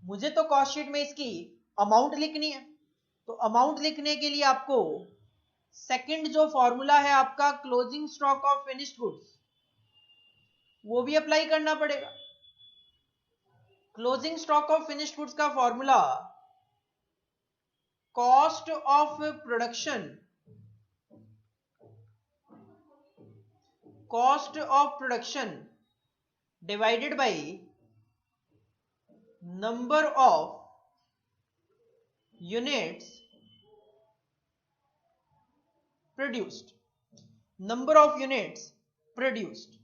मुझे तो कॉस्ट शीट में इसकी अमाउंट लिखनी है। तो अमाउंट लिखने के लिए आपको सेकंड जो फॉर्मूला है आपका closing stock of finished goods, वो भी अप्लाई करना पड़ेगा। Closing stock of finished goods का formula cost of production, cost of production divided by number of units produced, number of units produced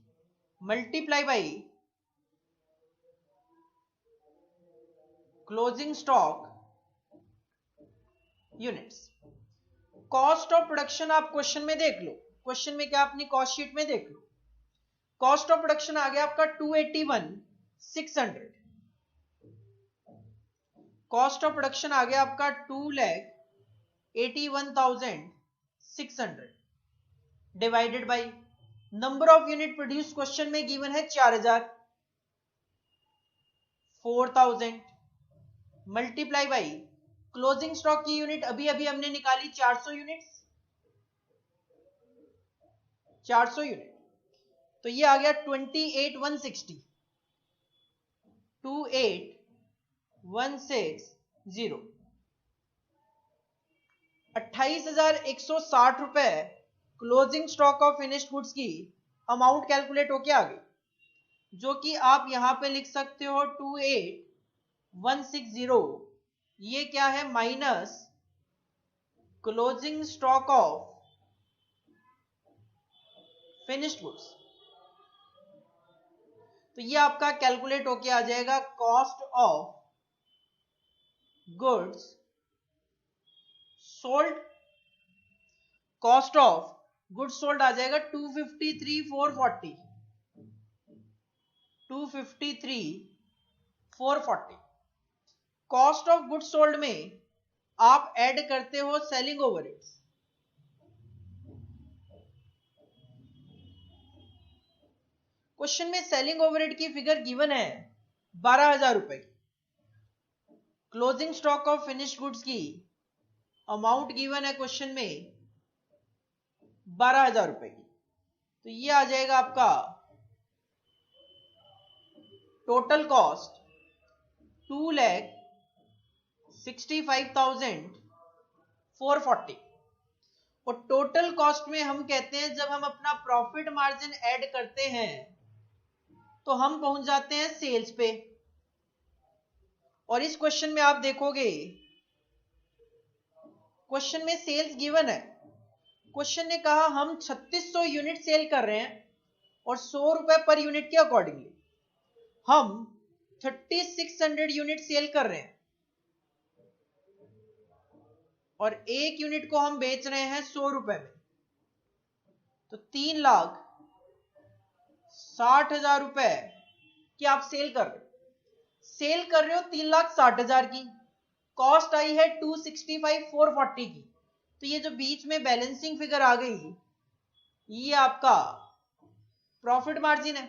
multiply by closing stock units. Cost of production आप क्वेश्चन में देख लो, क्वेश्चन में क्या अपनी कॉस्ट शीट में देख लो। कॉस्ट ऑफ प्रोडक्शन आ गया आपका 281,600। कॉस्ट ऑफ प्रोडक्शन आ गया आपका 2,81,600 divided by number of unit produce, question में गिवन है 4,000, 4,000 मल्टीप्लाई बाय क्लोजिंग स्टॉक की यूनिट अभी अभी हमने निकाली 400 यूनिट्स, 400 यूनिट। तो ये आ गया 28,160, 28,160, 28,160 रुपए closing stock of finished goods की अमाउंट कैलकुलेट होके आ गई। जो कि आप यहां पे लिख सकते हो 28160, ये क्या है, minus closing stock of finished goods. तो ये आपका कैलकुलेट होके आ जाएगा cost of goods sold, cost of goods sold आ जाएगा 253,440, 253,440। कॉस्ट ऑफ गुड्स सोल्ड में आप ऐड करते हो सेलिंग ओवरहेड्स। क्वेश्चन में सेलिंग ओवरहेड की फिगर गिवन है 12,000 रुपए की, closing stock of finished goods की अमाउंट गिवन है क्वेश्चन में 12,000 रुपए की। तो ये आ जाएगा आपका टोटल कॉस्ट 2,65,440। और टोटल कॉस्ट में हम कहते हैं जब हम अपना प्रॉफिट मार्जिन ऐड करते हैं तो हम पहुंच जाते हैं सेल्स पे। और इस क्वेश्चन में आप देखोगे, क्वेश्चन में सेल्स गिवन है, क्वेश्चन ने कहा हम 3600 यूनिट सेल कर रहे हैं और 100 रुपए पर यूनिट के अकॉर्डिंगली हम 3600 यूनिट सेल कर रहे हैं और एक यूनिट को हम बेच रहे हैं 100 रुपए में। तो 3,60,000 रुपए की आप सेल कर रहे हो, 3,60,000 की, कॉस्ट आई है 265,440 की। तो ये जो बीच में बैलेंसिंग फिगर आ गई, ये आपका प्रॉफिट मार्जिन है।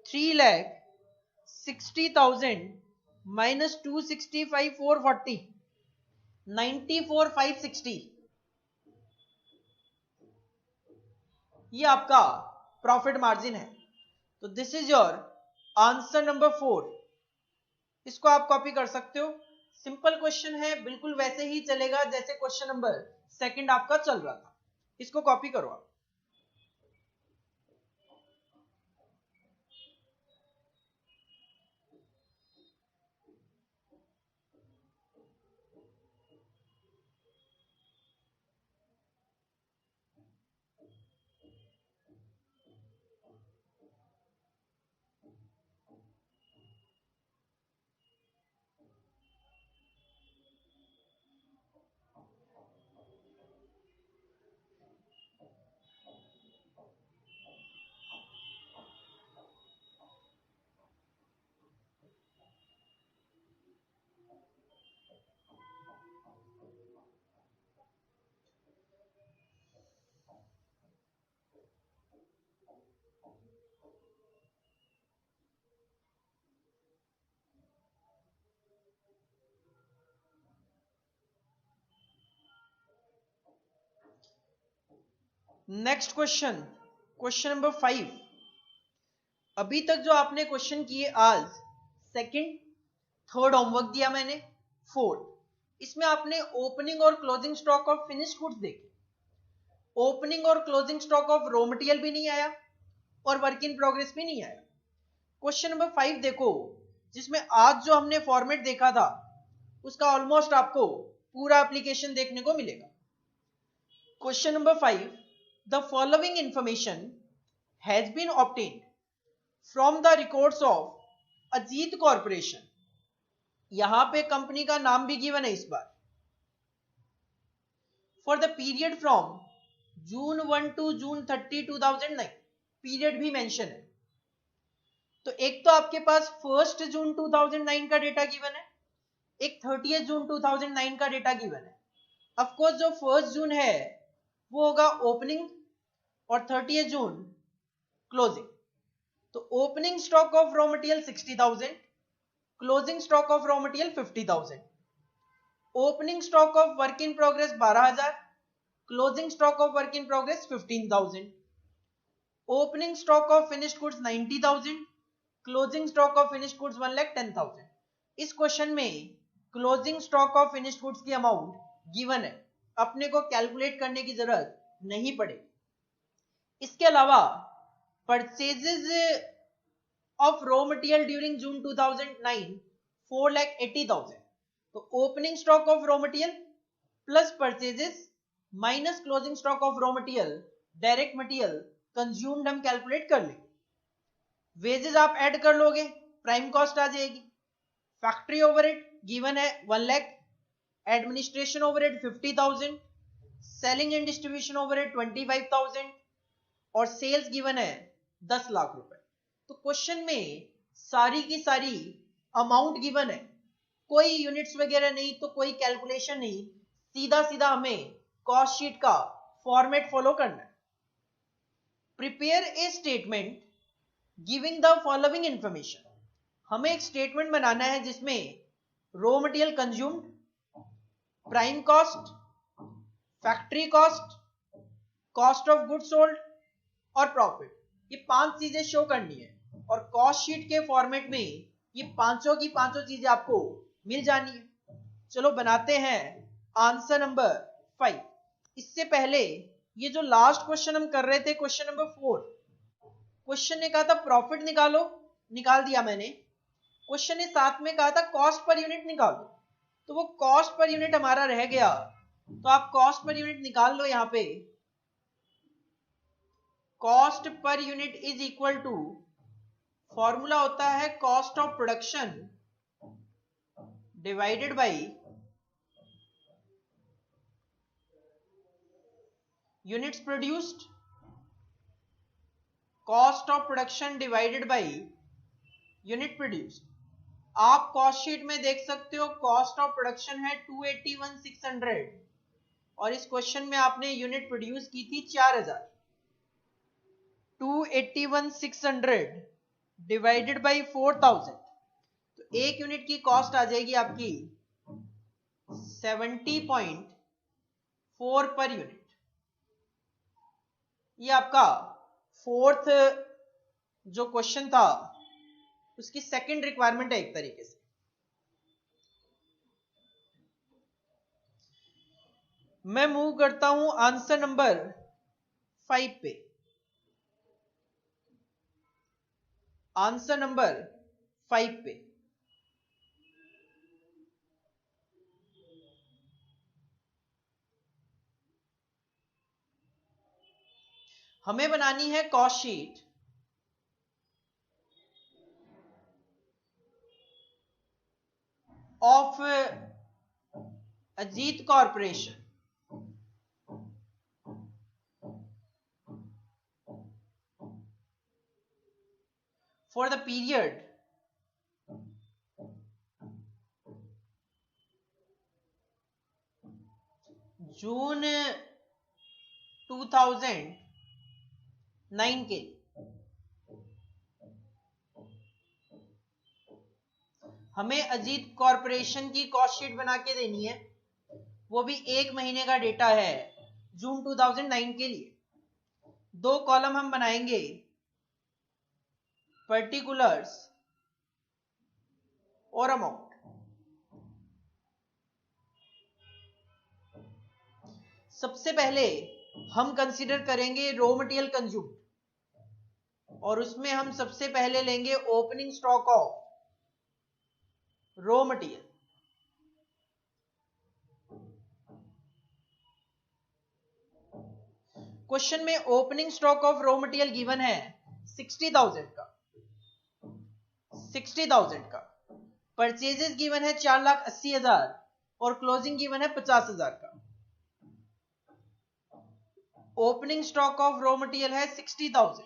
3,60,000 माइनस 265,440, 94,560, ये आपका प्रॉफिट मार्जिन है। तो this is your answer number 4। इसको आप कॉपी कर सकते हो, सिंपल क्वेश्चन है, बिल्कुल वैसे ही चलेगा जैसे क्वेश्चन नंबर 2 आपका चल रहा था। इसको कॉपी करो आप। Next question, question number 5। अभी तक जो आपने क्वेश्चन किए आज, सेकंड, थर्ड होमवर्क दिया मैंने, फोर्थ, इसमें आपने ओपनिंग और closing stock of finished goods देखे। ओपनिंग और closing stock of raw material भी नहीं आया और वर्क इन प्रोग्रेस भी नहीं आया। क्वेश्चन नंबर 5 देखो, जिसमें आज जो हमने फॉर्मेट देखा था उसका ऑलमोस्ट आपको पूरा एप्लीकेशन देखने को मिलेगा। Question number 5, the following information has been obtained from the records of Ajit corporation. यहां पे कंपनी का नाम भी गिवन है इस बार। For the period from June 1 to June 30, 2009, period भी मेंशन है। तो एक तो आपके पास 1 जून 2009 का डेटा गिवन है, एक 30 जून 2009 का डेटा गिवन है। ऑफकोर्स जो 1 जून है वो होगा ओपनिंग और 30 जून क्लोजिंग। तो opening stock of raw material 60,000, closing stock of raw material 50,000, opening stock of work in progress 12,000, closing stock of work in progress 15,000, opening stock of finished goods 90,000, closing stock of finished goods 1,10,000। इस क्वेश्चन में closing stock of finished goods की अमाउंट गिवन है, अपने को कैलकुलेट करने की जरूरत नहीं पड़ेगी। इसके अलावा purchases of raw material during June 2009 4,80,000. तो opening stock of raw material plus purchases minus closing stock of raw material, direct material consumed हम कैलकुलेट कर लेंगे. वेजेस आप ऐड कर लोगे, प्राइम कॉस्ट आ जाएगी. फैक्ट्री ओवरहेड गिवन है 1 lakh, administration overhead 50,000, selling and distribution overhead 25,000 और सेल्स गिवन है 10 लाख रुपए. तो क्वेश्चन में सारी की सारी अमाउंट गिवन है, कोई यूनिट्स वगैरह नहीं, तो कोई कैलकुलेशन नहीं, सीधा सीधा हमें कॉस्ट शीट का फॉर्मेट फॉलो करना है. Prepare a statement giving the following information. हमें एक स्टेटमेंट बनाना है जिसमें raw material consumed, prime cost, factory cost, cost of goods sold और प्रॉफिट, ये 5 चीजें शो करनी है. और कॉस्ट शीट के फॉर्मेट में ये पांचों की पांचों चीजें आपको मिल जानी है. चलो बनाते हैं आंसर नंबर 5. इससे पहले ये जो लास्ट क्वेश्चन हम कर रहे थे, क्वेश्चन नंबर 4, क्वेश्चन ने कहा था प्रॉफिट निकालो, निकाल दिया मैंने. क्वेश्चन ने साथ में कहा था कॉस्ट पर यूनिट निकालो, तो वो कॉस्ट पर यूनिट हमारा रह गया. तो आप कॉस्ट पर यूनिट निकाल लो. यहां पे cost per unit is equal to, formula होता है cost of production divided by units produced, cost of production divided by unit produced. आप कॉस्ट शीट में देख सकते हो कॉस्ट ऑफ प्रोडक्शन है 281,600 और इस क्वेश्चन में आपने यूनिट प्रोड्यूस की थी 4,000. 281,600 डिवाइडेड बाय 4,000, तो एक यूनिट की कॉस्ट आ जाएगी आपकी 70.4 पर यूनिट. ये आपका फोर्थ जो क्वेश्चन था उसकी सेकंड रिक्वायरमेंट है एक तरीके से. मैं मूव करता हूं आंसर नंबर 5 पे. आंसर नंबर 5 पे हमें बनानी है cost sheet of Ajit corporation for the period जून 2009 के. हमें अजीत कॉर्पोरेशन की कॉस्ट शीट बना के देनी है, वो भी 1 महीने का डेटा है जून 2009 के लिए. 2 कॉलम हम बनाएंगे, पर्टिकुलर्स और अमाउंट. सबसे पहले हम कंसीडर करेंगे रॉ मटेरियल कंज्यूम्ड और उसमें हम सबसे पहले लेंगे opening stock of raw material. Question में opening stock of raw material given है 60,000 का. 60,000 का परचेजेस गिवन है 4,80,000 और क्लोजिंग गिवन है 50,000 का. Opening stock of raw material है 60,000.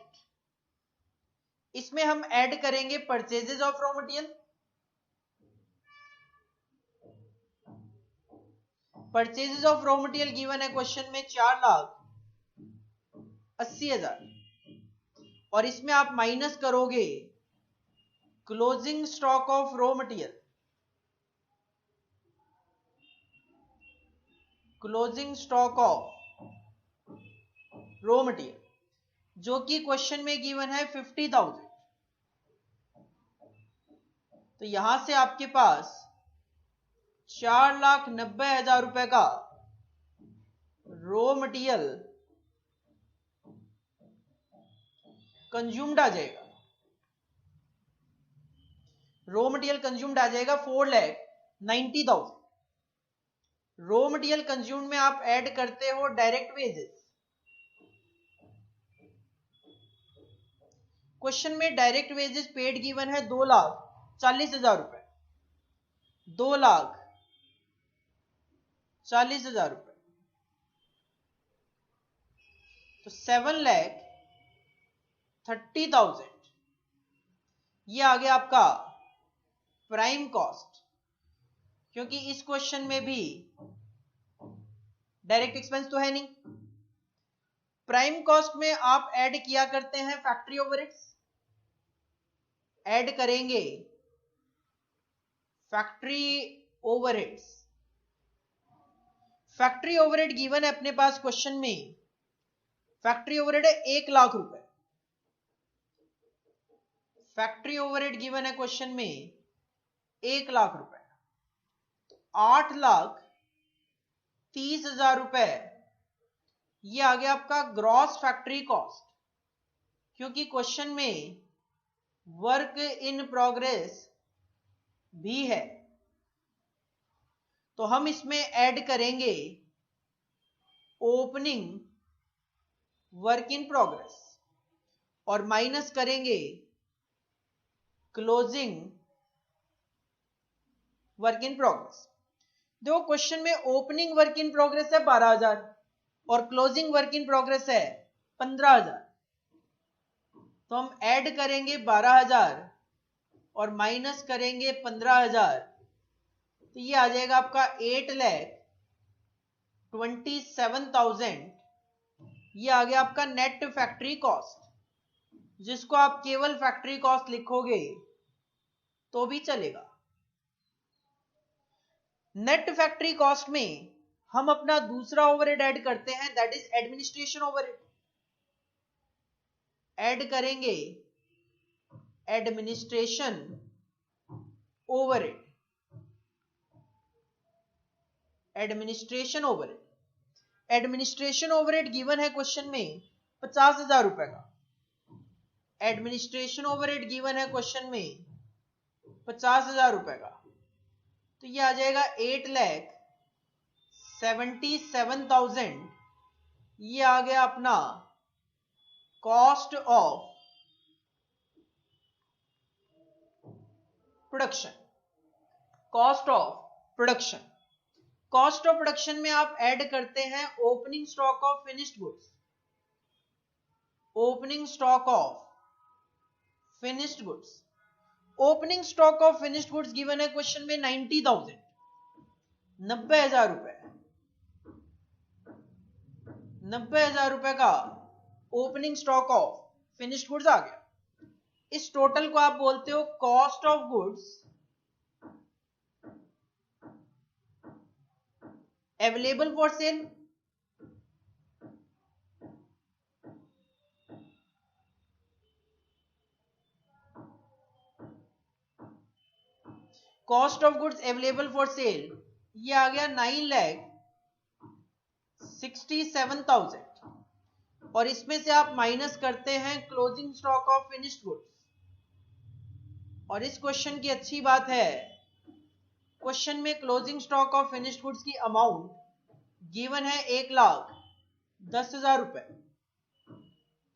इसमें हम ऐड करेंगे purchases of raw material. Purchases of raw material given है क्वेश्चन में 4,80,000 और इसमें आप माइनस करोगे closing stock of raw material. Closing stock of raw material जो कि क्वेश्चन में गिवन है 50,000. तो यहां से आपके पास 4,90,000 रुपए का रॉ मटेरियल कंज्यूम्ड आ जाएगा. रॉ मटेरियल कंज्यूम्ड आ जाएगा 4,90,000। रॉ मटेरियल कंज्यूम्ड में आप ऐड करते हो डायरेक्ट वेजेस। क्वेश्चन में डायरेक्ट वेजेस पेड गिवन है 2,40,000 रुपए, 2,40,000 रुपए, तो 7,30,000 ये आ गया आपका प्राइम कॉस्ट, क्योंकि इस क्वेश्चन में भी डायरेक्ट एक्सपेंस तो है नहीं। प्राइम कॉस्ट में आप ऐड किया करते हैं फैक्ट्री ओवरहेड्स, ऐड करेंगे factory overheads. Factory overhead given है अपने पास क्वेश्चन में, फैक्ट्री ओवरहेड है 1,00,000 रुपए। फैक्ट्री ओवरहेड गिवन है क्वेश्चन में 1,00,000 रुपए, 8,30,000 रुपए ये आ गया आपका ग्रॉस फैक्ट्री कॉस्ट, क्योंकि क्वेश्चन में वर्क इन प्रोग्रेस भी है, तो हम इसमें ऐड करेंगे ओपनिंग वर्क इन प्रोग्रेस और माइनस करेंगे क्लोजिंग वर्क इन प्रोग्रेस। देखो क्वेश्चन में ओपनिंग वर्क इन प्रोग्रेस है 12,000 और क्लोजिंग वर्क इन प्रोग्रेस है 15,000, तो हम ऐड करेंगे 12,000 और माइनस करेंगे 15,000, तो ये आ जाएगा आपका 8,27,000। ये आ गया आपका नेट फैक्ट्री कॉस्ट, जिसको आप केवल फैक्ट्री कॉस्ट लिखोगे तो भी चलेगा। नेट फैक्ट्री कॉस्ट में हम अपना दूसरा ओवरहेड ऐड करते हैं, that is administration overhead. Add करेंगे administration overhead, administration overhead. Administration overhead given है क्वेश्चन में 50,000 रुपए का, एडमिनिस्ट्रेशन ओवरहेड गिवन है क्वेश्चन में 50,000 रुपए का, तो ये आ जाएगा 8,77,000। ये आ गया अपना cost of production. Cost of production, cost of production में आप ऐड करते हैं opening stock of finished goods, opening stock of finished goods. Opening stock of finished goods given है क्वेश्चन में 90,000, 90,000 रुपए, 90,000 रुपए का opening stock of finished goods आ गया। इस टोटल को आप बोलते हो cost of goods available for sale. Cost of goods available for sale ये आ गया 9,67,000 और इसमें से आप माइनस करते हैं closing stock of finished goods. और इस क्वेश्चन की अच्छी बात है, क्वेश्चन में closing stock of finished goods की अमाउंट गिवन है 1,10,000 रुपए,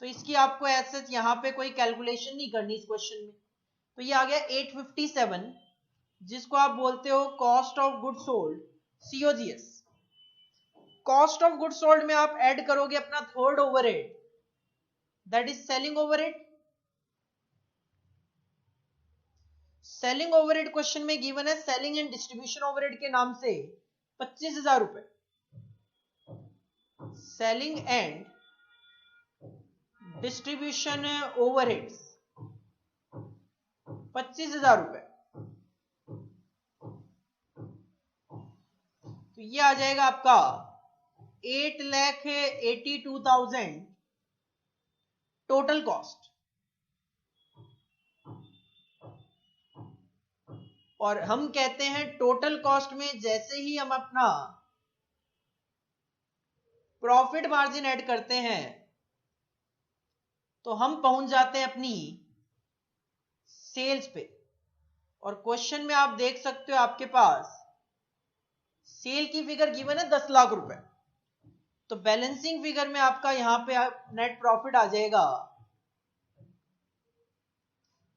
तो इसकी आपको ऐसे यहां पे कोई कैलकुलेशन नहीं करनी इस क्वेश्चन में। तो ये आ गया 857, जिसको आप बोलते हो cost of goods sold, COGS। Cost of goods sold में आप ऐड करोगे अपना third overhead, that is selling overhead. Selling overhead question में गिवन है सेलिंग एंड डिस्ट्रीब्यूशन ओवरहेड के नाम से 25,000 रुपए, सेलिंग एंड डिस्ट्रीब्यूशन ओवरहेड्स 25,000 रुपए, तो ये आ जाएगा आपका 8,82,000 टोटल कॉस्ट। और हम कहते हैं टोटल कॉस्ट में जैसे ही हम अपना प्रॉफिट मार्जिन ऐड करते हैं तो हम पहुंच जाते हैं अपनी सेल्स पे, और क्वेश्चन में आप देख सकते हो आपके पास सेल की फिगर गिवन है 10 लाख रुपए, तो बैलेंसिंग फिगर में आपका यहां पे नेट प्रॉफिट आ जाएगा,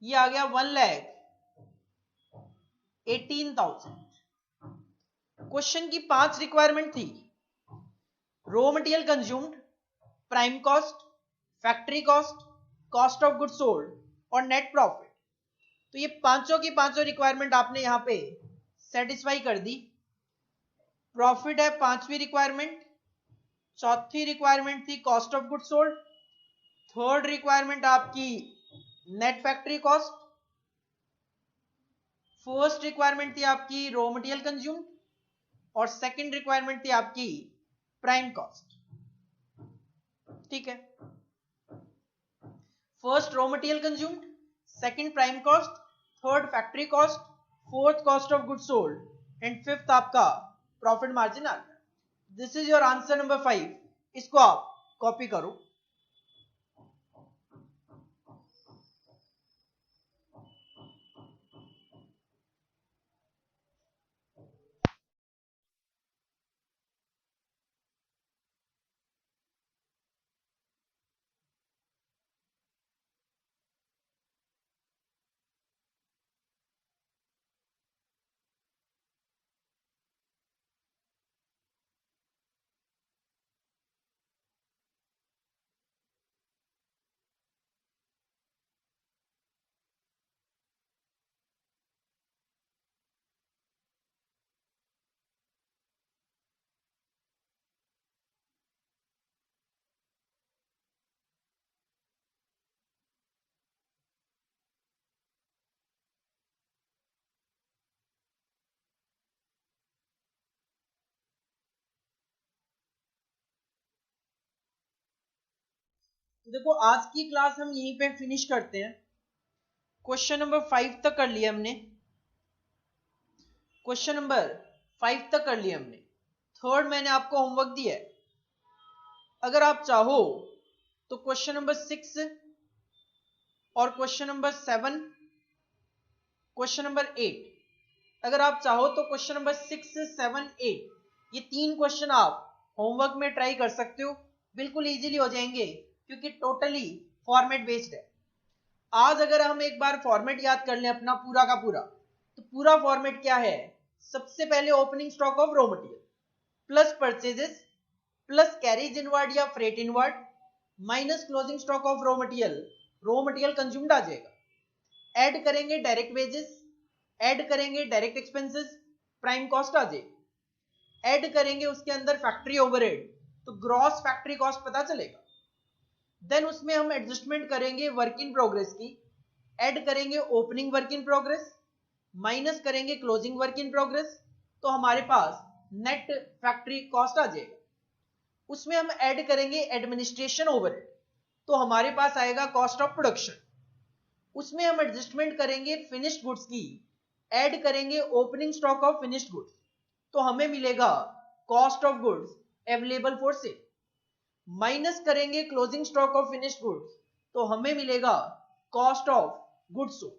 ये आ गया 1,18,000। क्वेश्चन की 5 रिक्वायरमेंट थी, raw material consumed, prime cost, factory cost, cost of good sold और नेट प्रॉफिट। तो ये पांचों की पांचों रिक्वायरमेंट आपने यहां पे सेटिस्फाई कर दी। प्रॉफिट है 5वीं रिक्वायरमेंट, चौथी रिक्वायरमेंट थी cost of good sold, third requirement आपकी net factory cost, first requirement थी आपकी रॉ मटेरियल कंज्यूम्ड और सेकंड रिक्वायरमेंट थी आपकी प्राइम कॉस्ट। ठीक है, first raw material consumed, second prime cost, third factory cost, fourth cost of good sold and fifth आपका प्रॉफिट मार्जिन आ गया। This is your answer number 5। इसको आप कॉपी करो। देखो आज की क्लास हम यहीं पे फिनिश करते हैं। क्वेश्चन नंबर 5 तक कर लिया हमने, क्वेश्चन नंबर 5 तक कर लिया हमने। थर्ड मैंने आपको होमवर्क दिया है, अगर आप चाहो तो क्वेश्चन नंबर 6 और क्वेश्चन नंबर 7, क्वेश्चन नंबर 8, अगर आप चाहो तो क्वेश्चन नंबर 6, 7, 8 ये 3 क्वेश्चन आप होमवर्क में ट्राई कर सकते हो, बिल्कुल इजीली हो जाएंगे क्योंकि टोटली फॉर्मेट बेस्ड है। आज अगर हम एक बार फॉर्मेट याद कर लें अपना पूरा का पूरा, तो पूरा फॉर्मेट क्या है? सबसे पहले opening stock of raw material plus purchases plus carriage inward या freight inward minus closing stock of raw material consumed आ जाएगा। ऐड करेंगे डायरेक्ट वेजेस, ऐड करेंगे डायरेक्ट एक्सपेंसेस, प्राइम कॉस्ट आ जाएगी। ऐड करेंगे उसके अंदर फैक्ट्री ओवरहेड, तो ग्रॉस फैक्ट्री कॉस्ट पता चलेगा। देन उसमें हम एडजस्टमेंट करेंगे वर्क इन प्रोग्रेस की, ऐड करेंगे opening work in progress minus करेंगे क्लोजिंग वर्क इन प्रोग्रेस, तो हमारे पास नेट फैक्ट्री कॉस्ट आ जाएगा। उसमें हम ऐड करेंगे एडमिनिस्ट्रेशन ओवरहेड, तो हमारे पास आएगा कॉस्ट ऑफ प्रोडक्शन। उसमें हम एडजस्टमेंट करेंगे फिनिश्ड गुड्स की, ऐड करेंगे opening stock of finished goods, तो हमें मिलेगा cost of goods available for sale, minus करेंगे closing stock of finished goods, तो हमें मिलेगा कॉस्ट ऑफ गुड्स सोल्ड।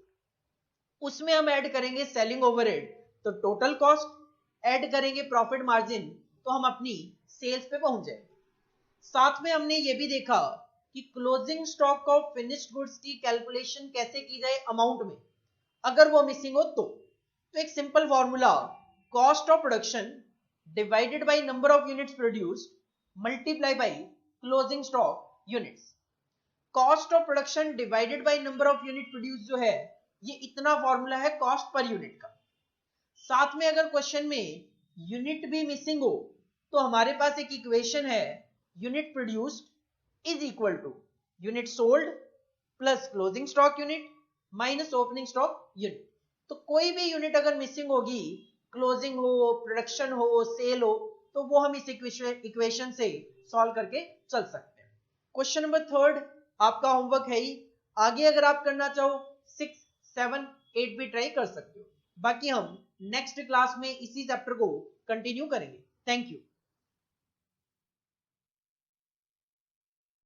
उसमें हम ऐड करेंगे सेलिंग ओवरहेड, तो टोटल कॉस्ट, ऐड करेंगे प्रॉफिट मार्जिन, तो हम अपनी सेल्स पे पहुंच जाएंगे। साथ में हमने ये भी देखा कि closing stock of finished goods की कैलकुलेशन कैसे की जाए अमाउंट में, अगर वो मिसिंग हो तो एक simple formula, cost of production divided by number of units produced multiply by closing stock units. Cost of production divided by number of unit produce जो है, ये इतना फॉर्मूला है कॉस्ट पर यूनिट का। साथ में अगर क्वेश्चन में यूनिट भी मिसिंग हो तो हमारे पास एक इक्वेशन है, unit produced is equal to unit sold plus closing stock unit minus opening stock unit. तो कोई भी यूनिट अगर मिसिंग होगी, क्लोजिंग हो, प्रोडक्शन हो, सेल हो, तो वो हम इस इक्वेशन से सॉल्व करके चल सकते हैं। क्वेश्चन नंबर 3 आपका होमवर्क है ही, आगे अगर आप करना चाहो 6, 7, 8 भी ट्राई कर सकते हो। बाकी हम नेक्स्ट क्लास में इसी चैप्टर को कंटिन्यू करेंगे। Thank you.